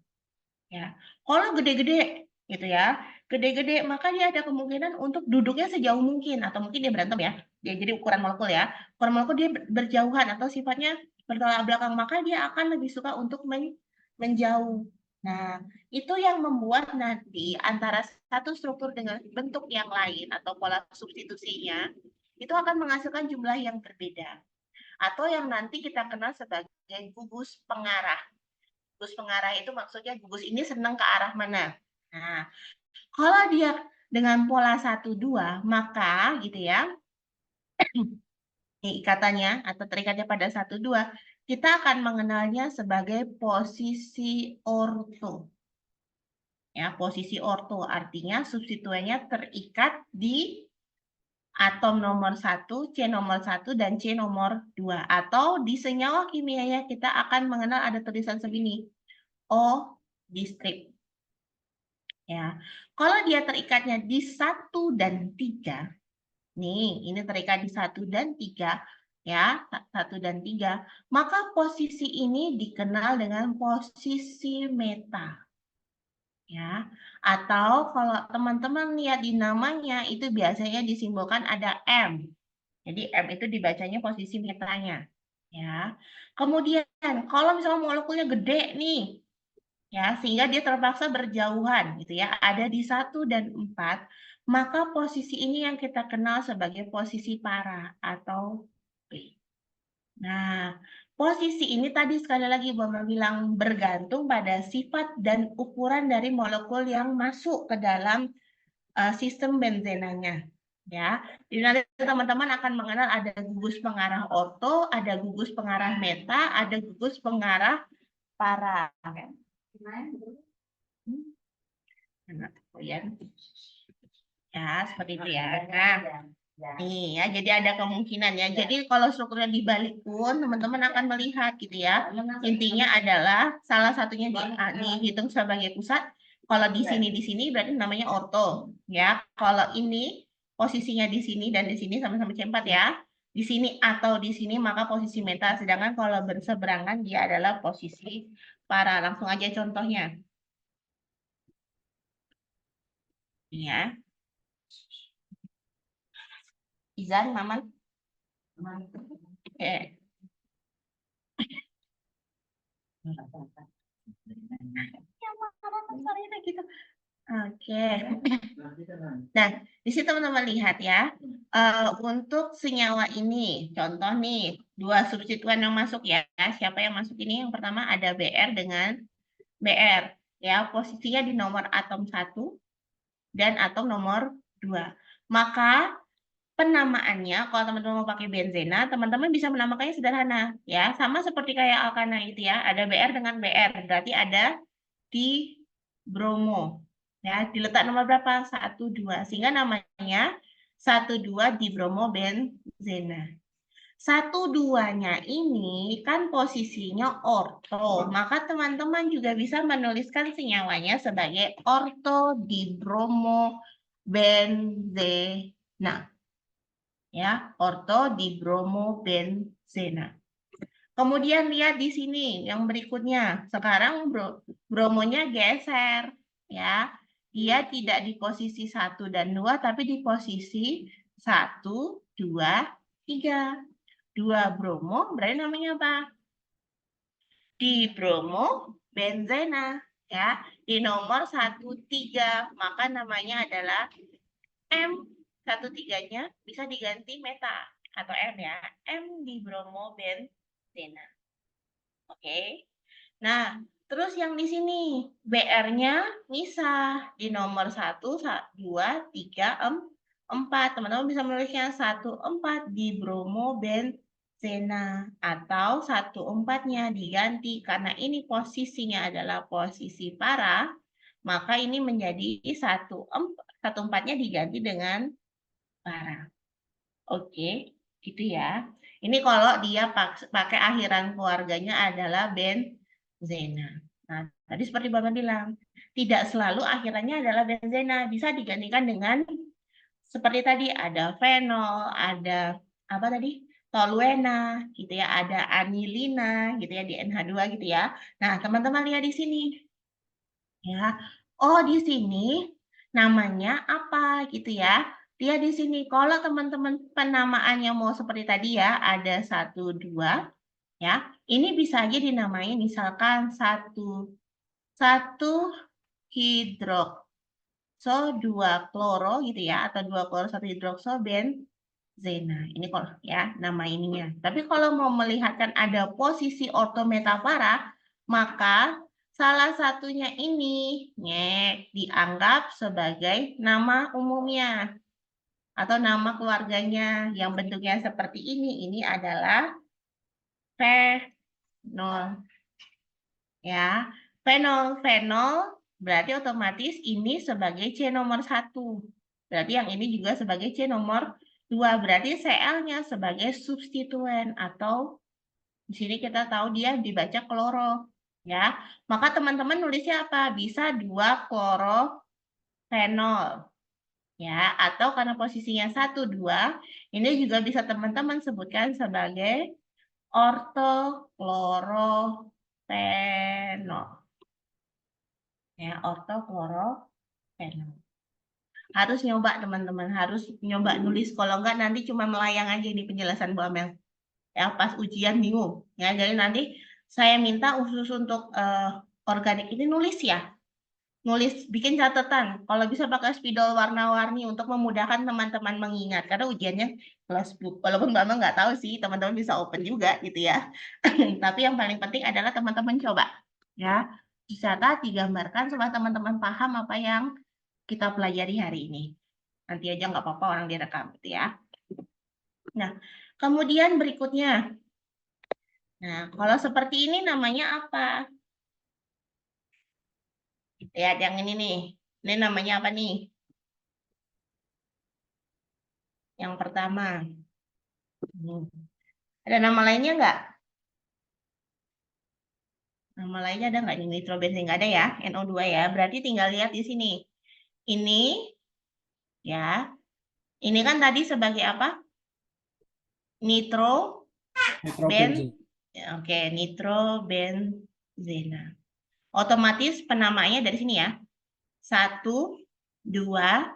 ya. Kalau gede-gede gitu ya, gede-gede maka dia ada kemungkinan untuk duduknya sejauh mungkin atau mungkin dia berantem ya. Jadi ukuran molekul ya. Ukuran molekul dia berjauhan atau sifatnya bertolak belakang, maka dia akan lebih suka untuk menjauh. Nah, itu yang membuat nanti antara satu struktur dengan bentuk yang lain atau pola substitusinya itu akan menghasilkan jumlah yang berbeda atau yang nanti kita kenal sebagai gugus pengarah. Gugus pengarah itu maksudnya gugus ini senang ke arah mana. Nah, kalau dia dengan pola 1-2, maka gitu ya, ikatannya atau terikatnya pada 1-2, kita akan mengenalnya sebagai posisi orto. Ya, posisi orto artinya substituennya terikat di atom nomor 1, C nomor 1, dan C nomor 2. Atau di senyawa kimianya kita akan mengenal ada tulisan segini. O di strip. Ya. Kalau dia terikatnya di 1 dan 3, nih, ini terikat di 1 dan 3, ya, 1 dan 3, maka posisi ini dikenal dengan posisi meta. Ya, atau kalau teman-teman lihat di namanya itu biasanya disimbolkan ada M. Jadi M itu dibacanya posisi metanya. Ya. Kemudian kalau misalnya molekulnya gede nih, ya sehingga dia terpaksa berjauhan gitu ya, ada di 1 dan 4, maka posisi ini yang kita kenal sebagai posisi para atau P. Nah, posisi ini tadi sekali lagi Bapak bilang bergantung pada sifat dan ukuran dari molekul yang masuk ke dalam sistem benzenanya. Ya, jadi nanti teman-teman akan mengenal ada gugus pengarah orto, ada gugus pengarah meta, ada gugus pengarah para. Ya, seperti itu ya. Nah, nih ya, jadi ada kemungkinan ya. Jadi kalau strukturnya dibalik pun teman-teman akan melihat gitu ya. Intinya adalah salah satunya dihitung sebagai pusat. Kalau di sini berarti namanya orto ya. Kalau ini posisinya di sini dan di sini sama-sama C4 ya. Di sini atau di sini maka posisi meta. Sedangkan kalau berseberangan dia adalah posisi para. Langsung aja contohnya. Ya. Izan, Maman. Oke. Gitu. Oke. Nah, di situ teman-teman lihat ya. Untuk senyawa ini, contoh nih, dua substituen yang masuk ya. Siapa yang masuk ini? Yang pertama ada Br dengan Br. Ya, posisinya di nomor atom 1 dan atom nomor 2. Maka penamaannya, kalau teman-teman mau pakai benzena, teman-teman bisa menamakannya sederhana. Ya, sama seperti kayak alkana itu ya. Ada Br dengan Br, berarti ada di bromo. Ya, diletak nomor berapa? 1, 2. Sehingga namanya 1, 2 di bromo benzena. 1, 2-nya ini kan posisinya orto, maka teman-teman juga bisa menuliskan senyawanya sebagai ortodibromo-benzena. Ya, ortodibromo-benzena. Kemudian lihat di sini yang berikutnya. Sekarang bromonya geser, ya. Dia tidak di posisi 1 dan 2, tapi di posisi 1, 2, 3. 2 bromo berarti namanya apa? Di bromo benzena, ya. Di nomor 1, 3, maka namanya adalah M. 1, 3-nya bisa diganti meta atau M, ya. M di bromo benzena. Oke. Nah, terus yang di sini BR-nya misah di nomor 1, 2, 3, 4. Teman-teman bisa menulisnya 1, 4 di bromo benzena atau 1, 4-nya diganti karena ini posisinya adalah posisi para, maka ini menjadi 1, 4-nya diganti dengan para. Oke, gitu ya. Ini kalau dia pakai akhiran keluarganya adalah benzena. Nah, tadi seperti Bapak bilang, tidak selalu akhirannya adalah benzena. Bisa digantikan dengan seperti tadi ada fenol, ada apa tadi? Toluena, gitu ya, ada anilina, gitu ya, di NH2 gitu ya. Nah, teman-teman lihat di sini. Ya. Oh, di sini namanya apa gitu ya. Dia di sini kalau teman-teman penamaannya mau seperti tadi ya, ada 1, 2 ya. Ini bisa aja dinamai misalkan 1 hidrokso 2 kloro gitu ya, atau 2 kloro 1 hidrokso benzena. Ini kalau ya nama ininya. Tapi kalau mau melihatkan ada posisi ortometafara, maka salah satunya ini dianggap sebagai nama umumnya atau nama keluarganya yang bentuknya seperti ini. Ini adalah fenol. Ya, fenol berarti otomatis ini sebagai C nomor 1. Berarti yang ini juga sebagai C nomor 2. Berarti Cl-nya sebagai substituen atau di sini kita tahu dia dibaca kloro. Ya, maka teman-teman nulisnya apa? Bisa 2 klorofenol. Ya, atau karena posisinya 1, 2, ini juga bisa teman-teman sebutkan sebagai ortoklorofenol. Ya, ortoklorofenol. Harus nyoba teman-teman, harus nyoba nulis. Kalau enggak nanti cuma melayang aja di penjelasan Bu Amel. Ya, pas ujian bingung. Ya, jadi nanti saya minta khusus untuk organik ini nulis ya. Nulis, bikin catatan. Kalau bisa pakai spidol warna-warni untuk memudahkan teman-teman mengingat. Karena ujiannya kelas book. Walaupun Mbak Amel nggak tahu sih, teman-teman bisa open juga gitu ya. Tapi yang paling penting adalah teman-teman coba. Ya, dicatat, digambarkan supaya teman-teman paham apa yang kita pelajari hari ini. Nanti aja nggak apa-apa orang direkam gitu ya. Nah, kemudian berikutnya. Nah, kalau seperti ini namanya apa? Lihat yang ini nih. Ini namanya apa nih? Yang pertama. Ada nama lainnya nggak? Nama lainnya ada nggak? Nitrobensin nggak ada ya? NO2 ya. Berarti tinggal lihat di sini. Ini ya. Ini kan tadi sebagai apa? Nitrobensin. Oke, nitrobenzena. Otomatis penamaannya dari sini ya. 1, 2,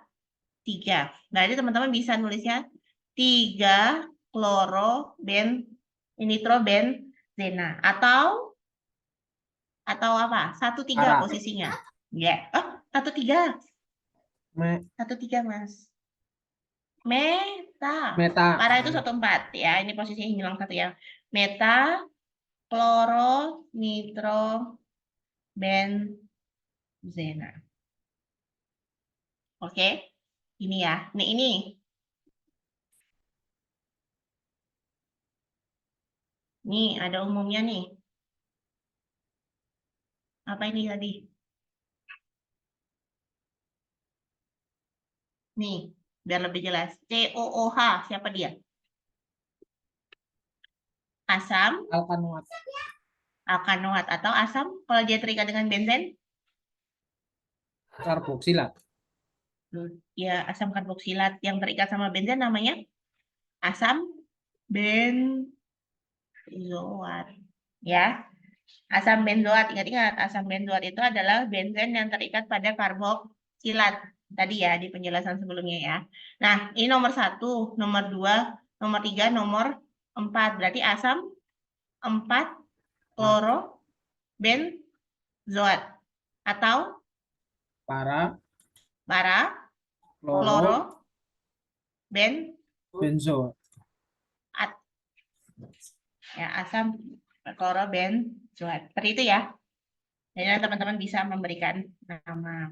3. Berarti teman-teman bisa nulisnya 3 nitrobenzena. Atau apa? 1, 3 Para. posisinya. Ya. Oh, 1, 3. Me, 1, 3, Mas. Meta. meta. Para itu 1, 4 ya. Ini posisinya hilang 1 ya. Meta, kloro, nitro, benzena. Oke. Ini ya. Ini. Nih, ada umumnya nih. Apa ini tadi? Nih, biar lebih jelas. COOH, siapa dia? asam alkanoat, alkanoat atau asam kalau dia terikat dengan benzen? karboksilat, Ya, asam karboksilat yang terikat sama benzen namanya asam benzoat. Ya, asam benzoat. Ingat-ingat, asam benzoat itu adalah benzen yang terikat pada karboksilat. Tadi ya, di penjelasan sebelumnya ya. Nah, ini nomor 1, nomor 2, nomor 3, nomor 4. Berarti asam 4 klorobenzoat atau para, para kloro, klorobenzoat. benzoat. Ya, asam klorobenzoat. Seperti itu ya. Jadi teman-teman bisa memberikan nama.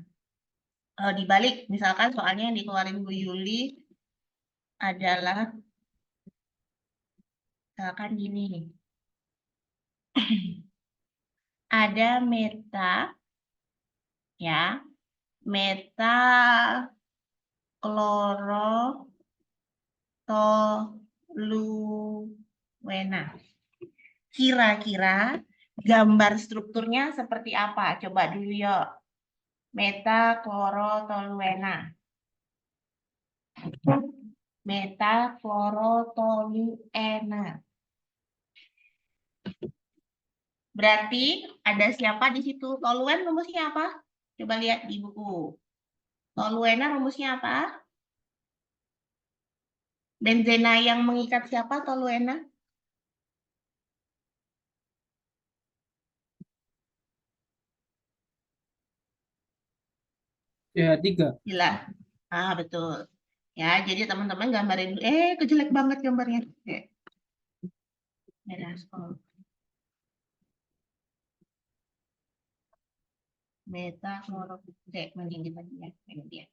Dibalik, misalkan soalnya yang dikeluarin Bu Yuli adalah misalkan gini nih. Ada meta ya, meta klorotoluena. Kira-kira gambar strukturnya seperti apa? Coba dulu yuk. Meta klorotoluena. Meta klorotoluena. Berarti ada siapa di situ? Toluen rumusnya apa? Coba lihat di buku. Toluena rumusnya apa? Benzena yang mengikat siapa? Toluena? CH3. Gila. Ah, betul. Ya, jadi teman-teman gambarin. Kejelek banget gambarnya. Merah sekolah. Meta klorofik. Mending kita lihat. Ini dia.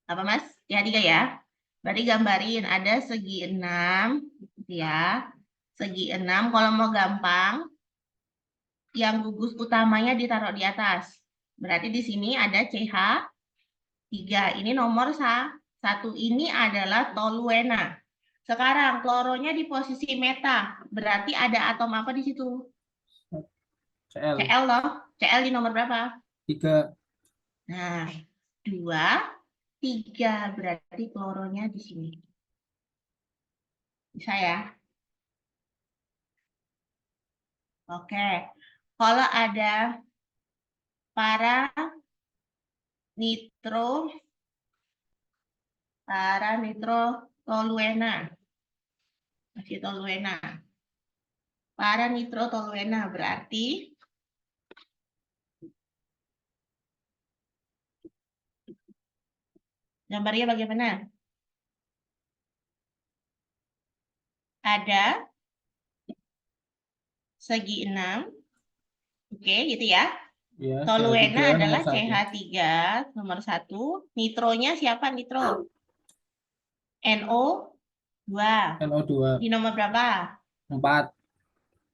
Apa Mas? Ya, 3 ya. Berarti gambarin ada segi 6 ya. Segi 6 kalau mau gampang yang gugus utamanya ditaruh di atas. Berarti di sini ada CH3. Ini nomor 1 ini adalah toluena. Sekarang kloronya di posisi meta. Berarti ada atom apa di situ? Cl. Cl loh. Cl di nomor berapa? 3. Nah, 2, 3 berarti kloronya di sini. Bisa ya? Oke. Kalau ada para nitrotoluena. Masih toluena. Para nitrotoluena berarti gambarnya bagaimana? Ada segi 6. Oke, gitu ya. Ya, Toluena CH3 adalah nomor 1. CH3 nomor 1. Nitronya siapa nitro? NO2. NO2. Di nomor berapa? 4.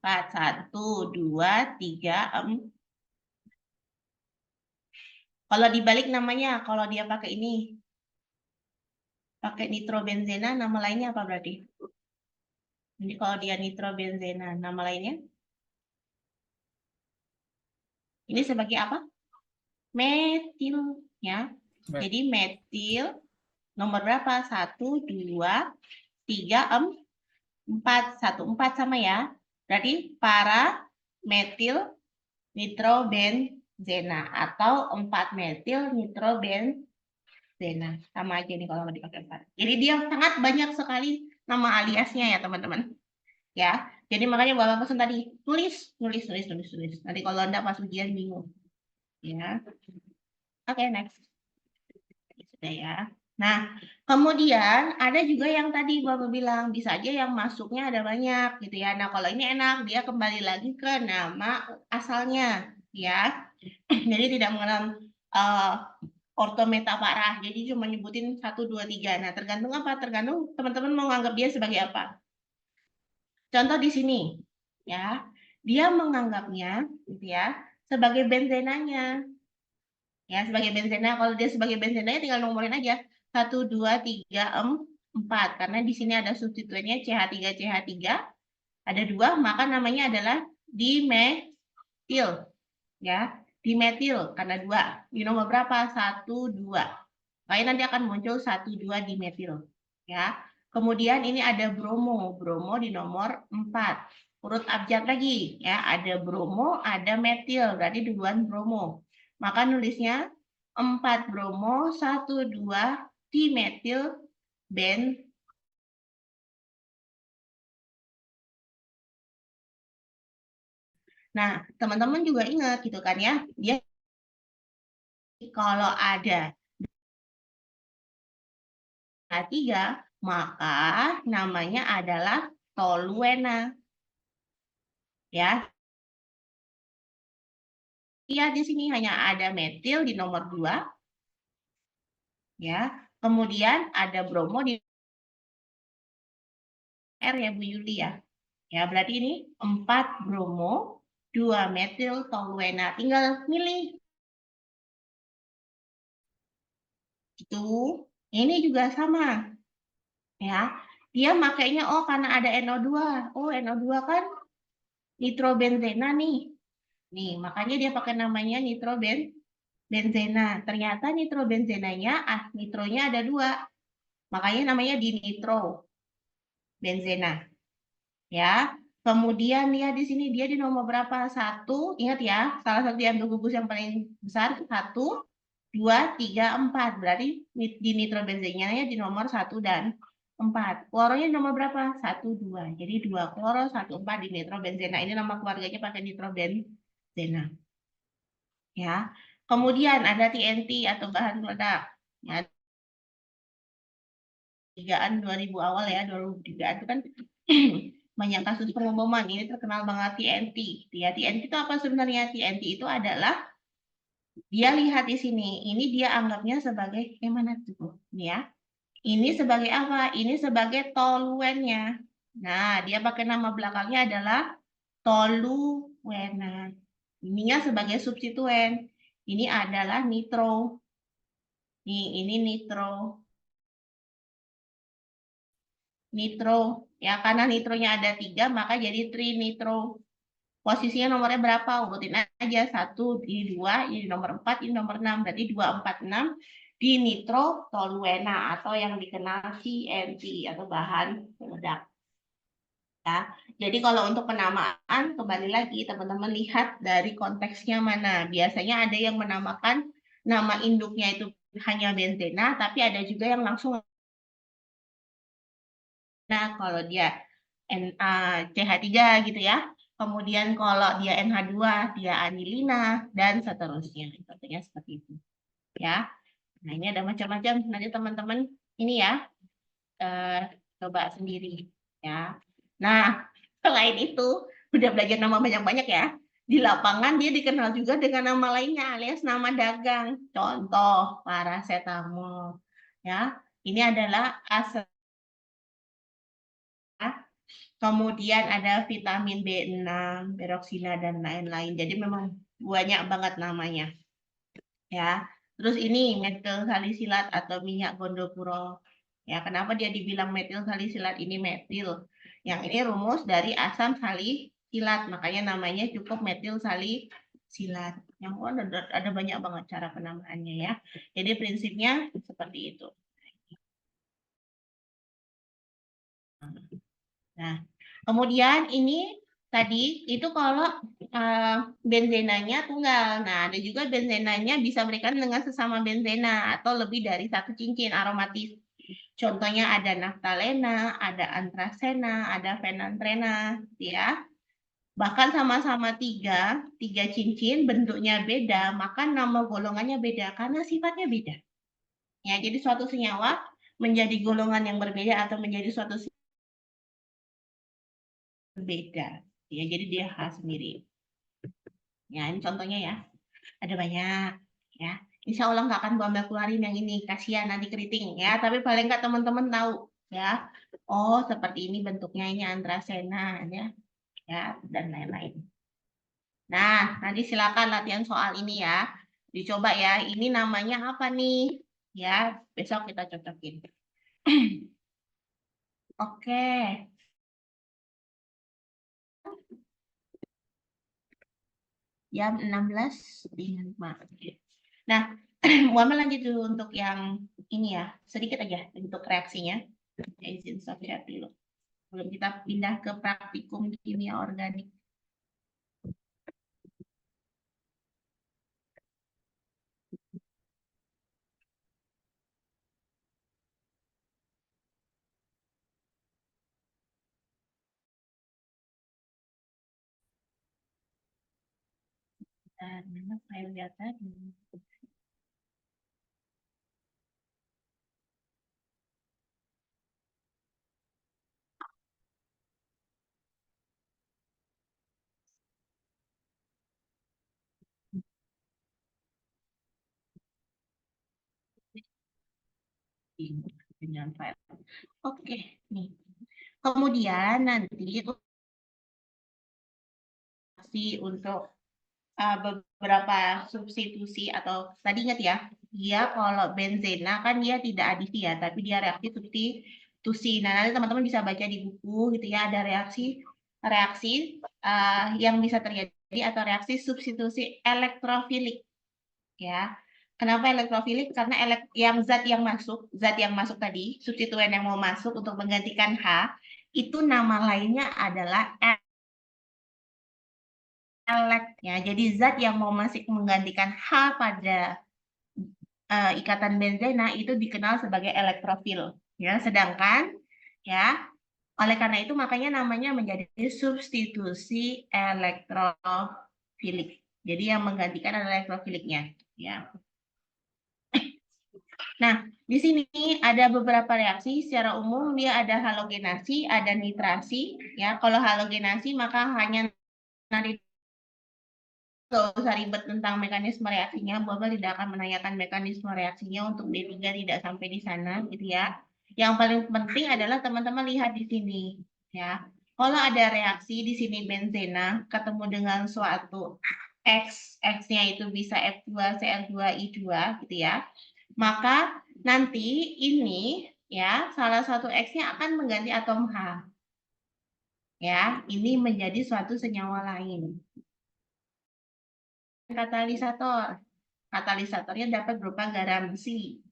4. 1, 2, 3, 4. Kalau dibalik namanya, kalau dia pakai ini, pakai nitrobenzena, nama lainnya apa berarti? Jadi kalau dia nitrobenzena, nama lainnya? Ini sebagai apa? Metil, ya. Jadi metil nomor berapa? 1, 2, 3, 4. 1, 4 sama ya. Berarti para metil nitrobenzena atau 4 metil nitrobenzena. Sama aja nih kalau mau dipakai 4. Jadi dia sangat banyak sekali nama aliasnya ya teman-teman. Ya. Jadi makanya Bapak pesan tadi tulis. Nanti kalau Anda pas ujian bingung. Ya. Oke, next. Sudah ya. Nah, kemudian ada juga yang tadi Bapak bilang bisa aja yang masuknya ada banyak gitu ya. Nah, kalau ini enak dia kembali lagi ke nama asalnya ya. Jadi tidak mengenal ortometa parah. Jadi cuma nyebutin 1, 2, 3. Nah, tergantung apa? Tergantung teman-teman mau nganggap dia sebagai apa. Contoh di sini ya. Dia menganggapnya gitu ya sebagai benzenanya. Ya, sebagai benzena, kalau dia sebagai benzenanya tinggal nomorin aja. 1, 2, 3, 4. Karena di sini ada substituennya CH3, CH3. Ada 2, maka namanya adalah dimetil. Ya, dimetil karena 2. Di nomor berapa? 1, 2. Makanya nanti akan muncul 1, 2 dimetil. Ya. Kemudian ini ada bromo. Bromo di nomor 4. Urut abjad lagi. Ya, ada bromo, ada metil. Berarti duluan bromo. Maka nulisnya 4 bromo, 1, 2 dimetil ben. Nah, teman-teman juga ingat gitu kan ya. Dia kalau ada 3, maka namanya adalah toluena. Ya. Iya, di sini hanya ada metil di nomor 2. Ya. Kemudian ada bromo di R ya Bu Yuli ya. Ya, berarti ini 4 bromo, 2 metil toluena. Tinggal milih. Itu. Ini juga sama. Ya. Dia makainya karena ada NO2. Oh, NO2 kan nitrobenzena nih. Nih, makanya dia pakai namanya nitrobenzena. Ternyata nitrobenzenanya, nitronya ada 2. Makanya namanya dinitro benzena. Ya. Kemudian dia di sini dia di nomor berapa? 1. Ingat ya, salah satu diambil gugus yang paling besar 1, 2, 3, 4. Berarti di nitrobenzenanya di nomor 1 dan 4. Kloronya di nomor berapa? 1, 2. Jadi 2 kloro, 1, 4 di nitrobenzena. Ini nama keluarganya pakai nitrobenzena. Ya. Kemudian ada TNT atau bahan peledak. Ya, 3-an 2000 awal ya, 2003 itu kan banyak kasus pengeboman. Ini terkenal banget TNT. Ya, TNT itu apa sebenarnya? TNT itu adalah dia lihat di sini. Ini dia anggapnya sebagai mana tuh? Ini ya. Ini sebagai apa? Ini sebagai toluennya. Nah, dia pakai nama belakangnya adalah toluena. Ininya sebagai substituen. Ini adalah nitro. Nih, ini nitro. Nitro. Ya, karena nitronya ada 3, maka jadi trinitro. Posisinya nomornya berapa? Urutin aja. 1, di 2, ini nomor 4, ini nomor 6. Berarti 2, 4, 6 di nitro toluena atau yang dikenal CNT atau bahan peledak. Ya. Jadi kalau untuk penamaan, kembali lagi teman-teman lihat dari konteksnya mana. Biasanya ada yang menamakan nama induknya itu hanya benzena, tapi ada juga yang langsung. Nah, kalau dia CH3 gitu ya. Kemudian kalau dia NH2, dia anilina, dan seterusnya. Contohnya seperti itu. Ya. Nah, ini ada macam-macam. Nanti teman-teman ini ya, coba sendiri. Ya. Nah, selain itu, udah belajar nama banyak-banyak ya. Di lapangan dia dikenal juga dengan nama lainnya alias nama dagang. Contoh, paracetamol. Ya. Ini adalah asam. Kemudian ada vitamin B6, peroksida, dan lain-lain. Jadi memang banyak banget namanya. Ya. Terus ini metil salisilat atau minyak gondopuro. Ya, kenapa dia dibilang metil salisilat? Ini metil. Yang ini rumus dari asam salisilat. Makanya namanya cukup metil salisilat. Yang ada banyak banget cara penamaannya ya. Jadi prinsipnya seperti itu. Nah, kemudian ini tadi itu kalau benzenanya tunggal. Nah, ada juga benzenanya bisa berikan dengan sesama benzena atau lebih dari satu cincin aromatis. Contohnya ada naftalena, ada antrasena, ada fenantrena, ya. Bahkan sama-sama tiga cincin bentuknya beda, maka nama golongannya beda karena sifatnya beda. Ya, jadi suatu senyawa menjadi golongan yang berbeda atau menjadi suatu berbeda. Ya, jadi dia khas sendiri. Ya, ini contohnya ya. Ada banyak. Ya, insya Allah nggak akan Bambel keluarin yang ini. Kasihan nanti keriting ya. Tapi paling nggak teman-teman tahu ya. Oh, seperti ini bentuknya ini antrasena ya. Ya, dan lain-lain. Nah, nanti silakan latihan soal ini ya. Dicoba ya. Ini namanya apa nih? Ya, besok kita cocokin. Oke. Jam 16.05. Nah, Muhammad lanjut dulu untuk yang ini ya, sedikit aja untuk reaksinya. Izin stop share dulu. Belum kita pindah ke praktikum kimia organik. Dan mana file data? Dengan file. Oke, nih. Kemudian nanti untuk beberapa substitusi atau tadi ingat ya, dia kalau benzena kan dia tidak adisi ya, tapi dia reaksi substitusi. Nah, nanti teman-teman bisa baca di buku gitu ya, ada reaksi yang bisa terjadi atau reaksi substitusi elektrofilik ya. Kenapa elektrofilik? Karena zat yang masuk tadi, substituen yang mau masuk untuk menggantikan H, itu nama lainnya adalah ya. Jadi zat yang mau masuk menggantikan H pada ikatan benzena itu dikenal sebagai elektrofil ya. Sedangkan ya, oleh karena itu makanya namanya menjadi substitusi elektrofilik. Jadi yang menggantikan adalah elektrofiliknya ya. Nah, di sini ada beberapa reaksi. Secara umum dia ada halogenasi, ada nitrasi ya. Kalau halogenasi maka hanya nanti nggak usah ribet tentang mekanisme reaksinya. Bapak tidak akan menanyakan mekanisme reaksinya untuk D3 tidak sampai di sana gitu ya. Yang paling penting adalah teman-teman lihat di sini ya. Kalau ada reaksi di sini benzena ketemu dengan suatu X-nya itu bisa F2Cl2I2 gitu ya. Maka nanti ini ya salah satu X-nya akan mengganti atom H. Ya, ini menjadi suatu senyawa lain. Katalisator. Katalisatornya dapat berupa garam besi.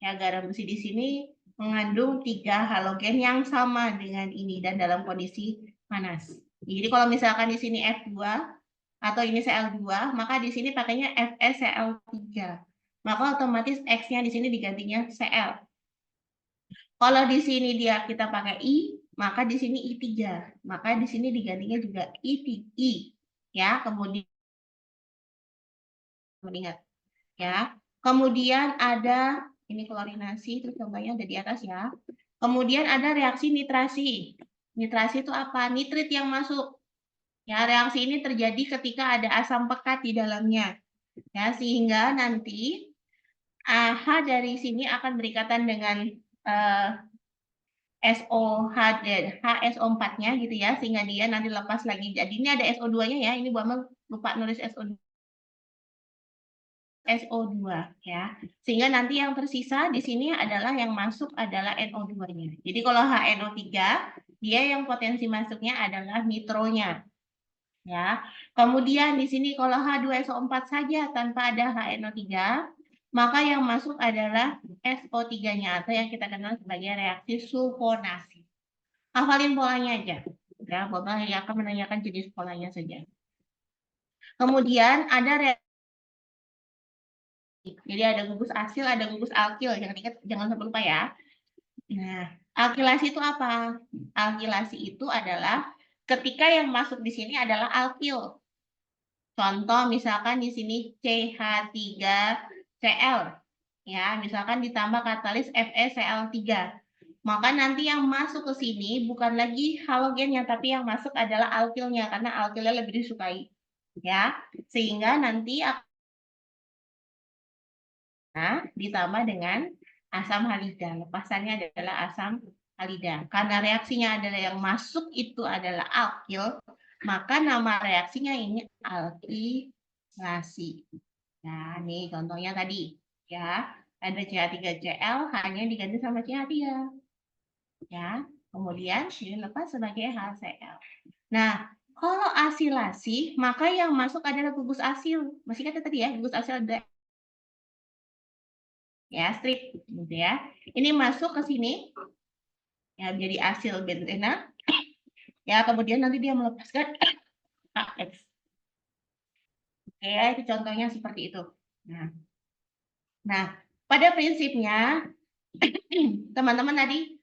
Ya, garam besi di sini mengandung 3 halogen yang sama dengan ini dan dalam kondisi panas. Jadi kalau misalkan di sini F2 atau ini Cl2, maka di sini pakainya FeCl3. Maka otomatis X-nya di sini digantinya Cl. Kalau di sini kita pakai I, maka di sini I3. Maka di sini digantinya juga I. Ya, kemudian melihat ya. Kemudian ada ini klorinasi, itu contohnya ada di atas ya. Kemudian ada reaksi nitrasi. Nitrasi itu apa? Nitrit yang masuk. Ya, reaksi ini terjadi ketika ada asam pekat di dalamnya. Ya, sehingga nanti H dari sini akan berikatan dengan HSO4-nya gitu ya, sehingga dia nanti lepas lagi. Jadi ini ada SO2-nya ya. Ini Bu Amel lupa nulis SO2 ya. Sehingga nanti yang tersisa di sini adalah yang masuk adalah NO2-nya. Jadi kalau HNO3 dia yang potensi masuknya adalah nitronya. Ya. Kemudian di sini kalau H2SO4 saja tanpa ada HNO3, maka yang masuk adalah SO3-nya atau yang kita kenal sebagai reaksi sulfonasi. Hafalin polanya aja. Ya, Bapak yang akan menanyakan jenis polanya saja. Kemudian ada reaksi. Jadi ada gugus asil, ada gugus alkil. Jangan sampai lupa ya. Nah, alkilasi itu apa? Alkilasi itu adalah ketika yang masuk di sini adalah alkil. Contoh misalkan di sini CH3Cl. Ya, misalkan ditambah katalis FeCl3. Maka nanti yang masuk ke sini bukan lagi halogennya, tapi yang masuk adalah alkilnya karena alkilnya lebih disukai. Ya, sehingga nanti ditambah dengan asam halida. Lepasannya adalah asam halida. Karena reaksinya adalah yang masuk itu adalah alkil, maka nama reaksinya ini alkilasi. Nah, ini contohnya tadi ya. Ada CH3Cl hanya diganti sama CH3. Ya. kemudian dilepas sebagai HCl. Nah, kalau asilasi, maka yang masuk adalah gugus asil. Masih kata tadi ya, gugus asil ada ya, strip gitu ya. Ini masuk ke sini ya, jadi asil benzena. Ya, kemudian nanti dia melepaskan AX. Oke, itu contohnya seperti itu. Nah, pada prinsipnya teman-teman tadi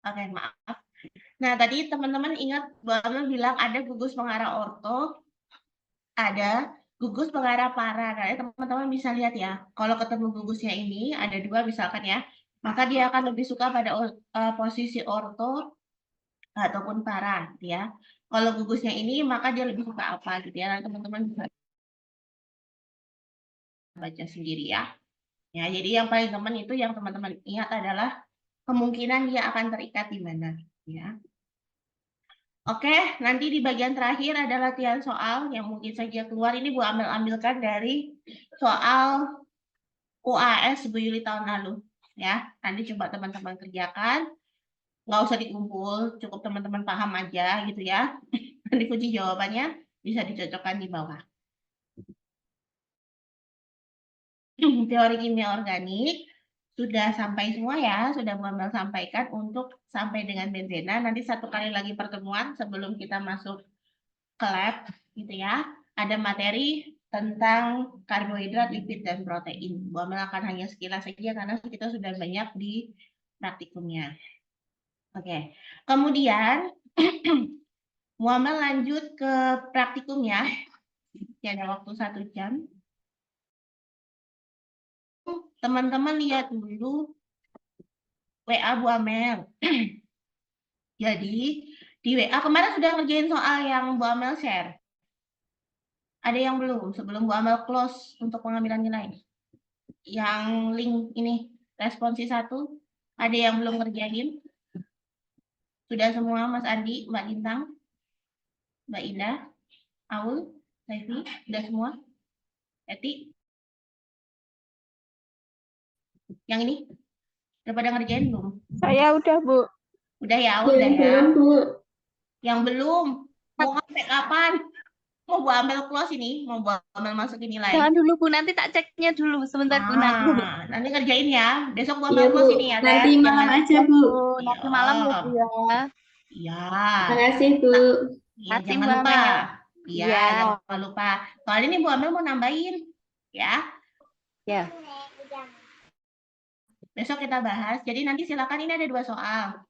oke, maaf. Nah, tadi teman-teman ingat bahwa bilang ada gugus pengarah orto, ada gugus pengarah para. Nah, teman-teman bisa lihat ya, kalau ketemu gugusnya ini ada dua misalkan ya, maka dia akan lebih suka pada posisi orto ataupun para, gitu ya. Kalau gugusnya ini, maka dia lebih suka apa gitu ya. Nah, teman-teman bisa baca sendiri ya. Ya, jadi yang paling teman itu yang teman-teman ingat adalah kemungkinan dia akan terikat di mana, ya. Oke, nanti di bagian terakhir ada latihan soal yang mungkin saja keluar. Ini Bu ambilkan dari soal UAS Bu Yuli tahun lalu. Ya, nanti coba teman-teman kerjakan. Nggak usah dikumpul, cukup teman-teman paham aja gitu ya. Nanti kunci jawabannya bisa dicocokkan di bawah. Teori kimia organik sudah sampai semua ya, sudah Bu Amel sampaikan untuk sampai dengan benzena. Nanti satu kali lagi pertemuan sebelum kita masuk ke lab gitu ya. Ada materi tentang karbohidrat, lipid, dan protein. Bu Amel akan hanya sekilas saja karena kita sudah banyak di praktikumnya. Oke, kemudian Bu Amel lanjut ke praktikumnya. Ya, ada waktu 1 jam. Teman-teman lihat dulu WA Bu Amel. Jadi di WA kemarin sudah ngerjain soal yang Bu Amel share. Ada yang belum? Sebelum Bu Amel close untuk pengambilan nilai. Yang link ini responsi 1 ada yang belum ngerjain? Sudah semua Mas Andi, Mbak Lintang, Mbak Indah, Aul, Saifi, sudah semua? Eti? Yang ini? Udah pada ngerjain belum? Saya udah, Bu. Udah ya, Aul udah ya? Belum, Bu. Yang belum? Mau sampai kapan? Mau Bu Amel close ini? Mau Bu Amel masukin nilai? Jangan dulu, Bu. Nanti tak ceknya dulu. Sebentar, Bu. Nanti ngerjain ya. Besok Bu Iya, Amel Bu. close ini ya, Nanti Tes. malam Jangan- aja, Bu. Nanti malam ya, Bu ya. Iya. Makasih, Bu. Iya, Kasih, jangan Bu lupa. Amel. Iya, Iya. jangan lupa. Soalnya ini Bu Amel mau nambahin. Ya. Ya. Besok kita bahas. Jadi nanti silakan, ini ada 2 soal.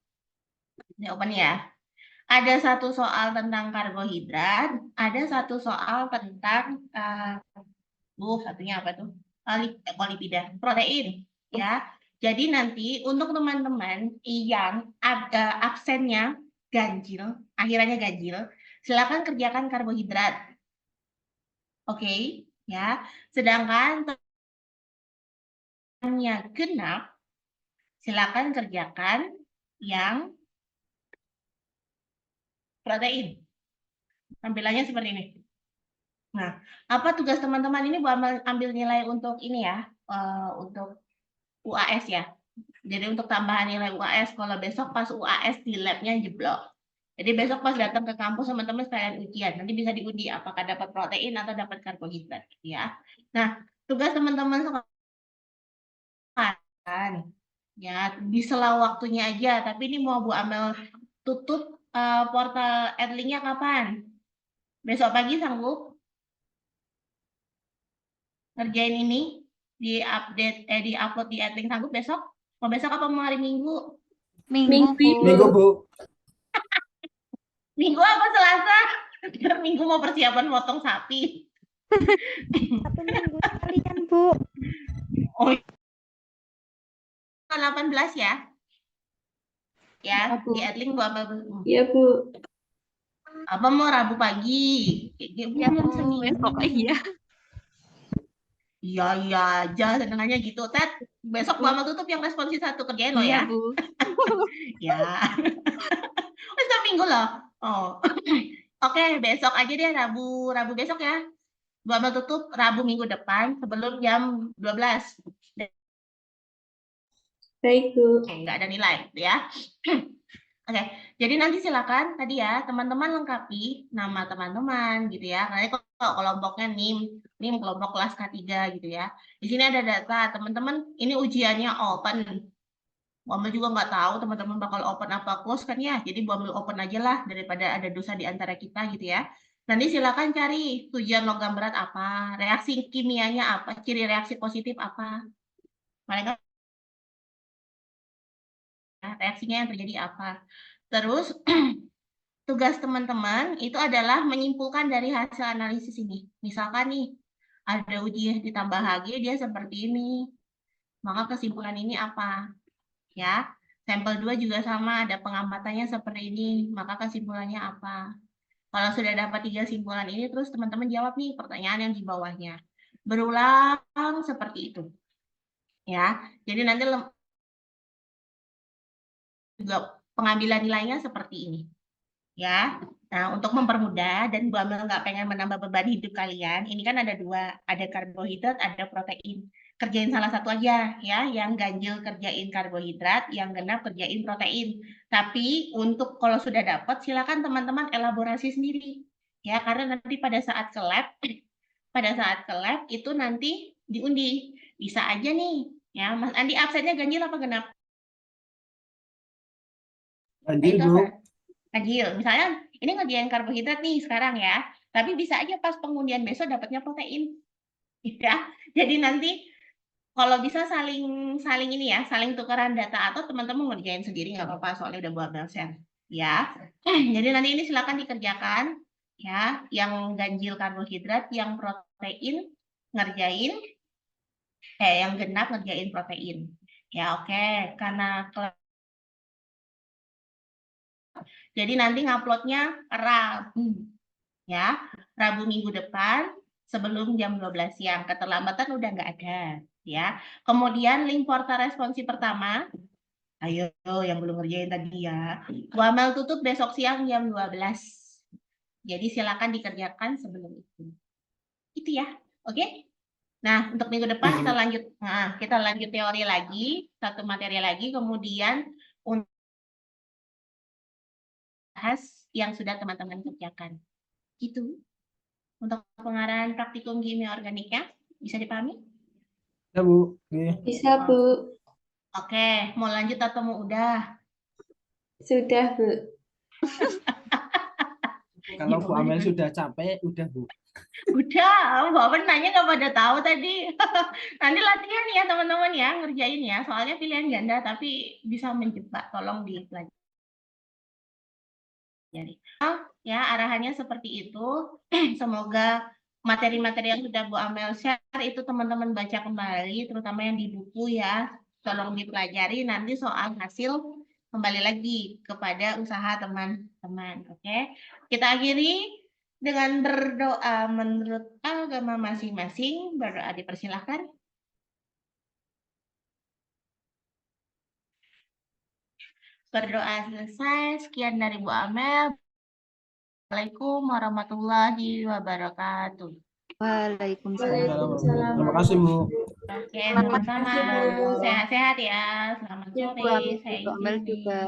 Ini open ya. Ada 1 soal tentang karbohidrat, ada 1 soal tentang satunya apa tuh? Lipida, protein, ya. Jadi nanti untuk teman-teman yang ada absennya ganjil, akhirannya ganjil, silakan kerjakan karbohidrat. Oke, ya. Sedangkan temannya genap, silakan kerjakan yang protein. Tampilannya seperti ini. Nah, apa tugas teman-teman ini? Bu ambil nilai untuk ini ya, untuk UAS ya. Jadi untuk tambahan nilai UAS, kalau besok pas UAS di labnya jeblok. Jadi besok pas datang ke kampus teman-teman sekalian ujian, nanti bisa diundi apakah dapat protein atau dapat karbohidrat ya. Nah, tugas teman-teman sekarang ya di sela waktunya aja, tapi ini mau Bu Amel tutup portal Edlink-nya kapan? Besok pagi sanggup ngerjain ini di upload di Edlink, sanggup besok? Mau besok apa mau hari Minggu? Minggu, Bu. Minggu, Bu. Minggu apa Selasa? Minggu mau persiapan potong sapi. 1 minggu sekalian, Bu. Oh, 18 ya? Ya, Ya, Bu. di Edlink Bu apa? Iya, Bu. Apa mau Rabu pagi? Kayak Ya, Bu. seminggu. Besok, iya. Iya, iya aja, senengannya gitu. Ted, besok Bu Amal tutup yang responsi 1 kerjain lo Iya, ya. Bu. Ya, besok Minggu loh. Oh, oke, besok aja deh Rabu, Rabu besok ya. Bu Amal tutup Rabu minggu depan sebelum jam 12. baik Bu. Nggak ada nilai, gitu ya. Oke, jadi nanti silakan tadi ya teman-teman lengkapi nama teman-teman gitu ya. Nanti kalau kelompoknya NIM kelompok kelas K3 gitu ya. Di sini ada data teman-teman. Ini ujiannya open. Bu Amel juga nggak tahu teman-teman bakal open apa close kan ya. Jadi Bu Amel open aja lah daripada ada dosa di antara kita gitu ya. Nanti silakan cari tujuan logam berat apa, reaksi kimianya apa, ciri reaksi positif apa. Mereka reaksinya yang terjadi apa. Terus tugas teman-teman itu adalah menyimpulkan dari hasil analisis ini. Misalkan nih, ada ujian ditambah HG dia seperti ini. Maka kesimpulan ini apa? Ya. Sampel 2 juga sama, ada pengamatannya seperti ini. Maka kesimpulannya apa? Kalau sudah dapat 3 simpulan ini, terus teman-teman jawab nih pertanyaan yang di bawahnya. Berulang seperti itu. Ya. Jadi nanti juga pengambilan nilainya seperti ini. Ya. Nah, untuk mempermudah dan Bu Amel nggak pengen menambah beban hidup kalian, ini kan ada 2, ada karbohidrat, ada protein. Kerjain salah satu aja ya, yang ganjil kerjain karbohidrat, yang genap kerjain protein. Tapi untuk kalau sudah dapat, silakan teman-teman elaborasi sendiri. Ya, karena nanti pada saat ke lab, itu nanti diundi. Bisa aja nih, ya Mas Andi absennya ganjil apa genap? Ganjil, Itu Bu. apa? Ganjil. Misalnya ini ngerjain karbohidrat nih sekarang ya, tapi bisa aja pas pengundian besok dapatnya protein. Ya. Jadi nanti kalau bisa saling ini ya, saling tukeran data atau teman-teman ngerjain sendiri nggak apa-apa soalnya udah buat share. Ya. Jadi nanti ini silakan dikerjakan ya, yang ganjil karbohidrat, yang protein ngerjain yang genap ngerjain protein. Ya, oke. Karena jadi nanti nguploadnya Rabu. Ya, Rabu minggu depan sebelum jam 12 siang. Keterlambatan udah nggak ada. Ya, kemudian link portal responsi pertama. Ayo yang belum ngerjain tadi ya. Bu Amel tutup besok siang jam 12. Jadi silakan dikerjakan sebelum itu. Itu ya. Oke? Nah, untuk minggu depan kita lanjut teori lagi, satu materi lagi, kemudian untuk bahas yang sudah teman-teman kerjakan. Gitu. Untuk pengarahan praktikum kimia organiknya bisa dipahami? Ya, Bu. Oke. Bisa Bu. Oke, mau lanjut atau mau udah? Sudah Bu. Kalau Bu Amel sudah capek, udah, Bu. Udah, Bapak nanya nggak pada tahu tadi. Nanti latihan ya teman-teman ya, ngerjain ya. Soalnya pilihan ganda tapi bisa menjebak. Tolong dipelajari. Ya, arahannya seperti itu. Semoga materi-materi yang sudah Bu Amel share itu teman-teman baca kembali, terutama yang di buku ya. Tolong dipelajari, nanti soal hasil kembali lagi kepada usaha teman-teman. Oke, kita akhiri dengan berdoa menurut agama masing-masing. Berdoa dipersilahkan. Berdoa selesai. Sekian dari Bu Amel. Assalamualaikum warahmatullahi wabarakatuh. Waalaikumsalam. Waalaikumsalam. Terima kasih, Bu. Oke, sama-sama. Sehat-sehat ya. Selamat Ya, sore. Bu Amel, Saya Bu Amel izin nih. juga.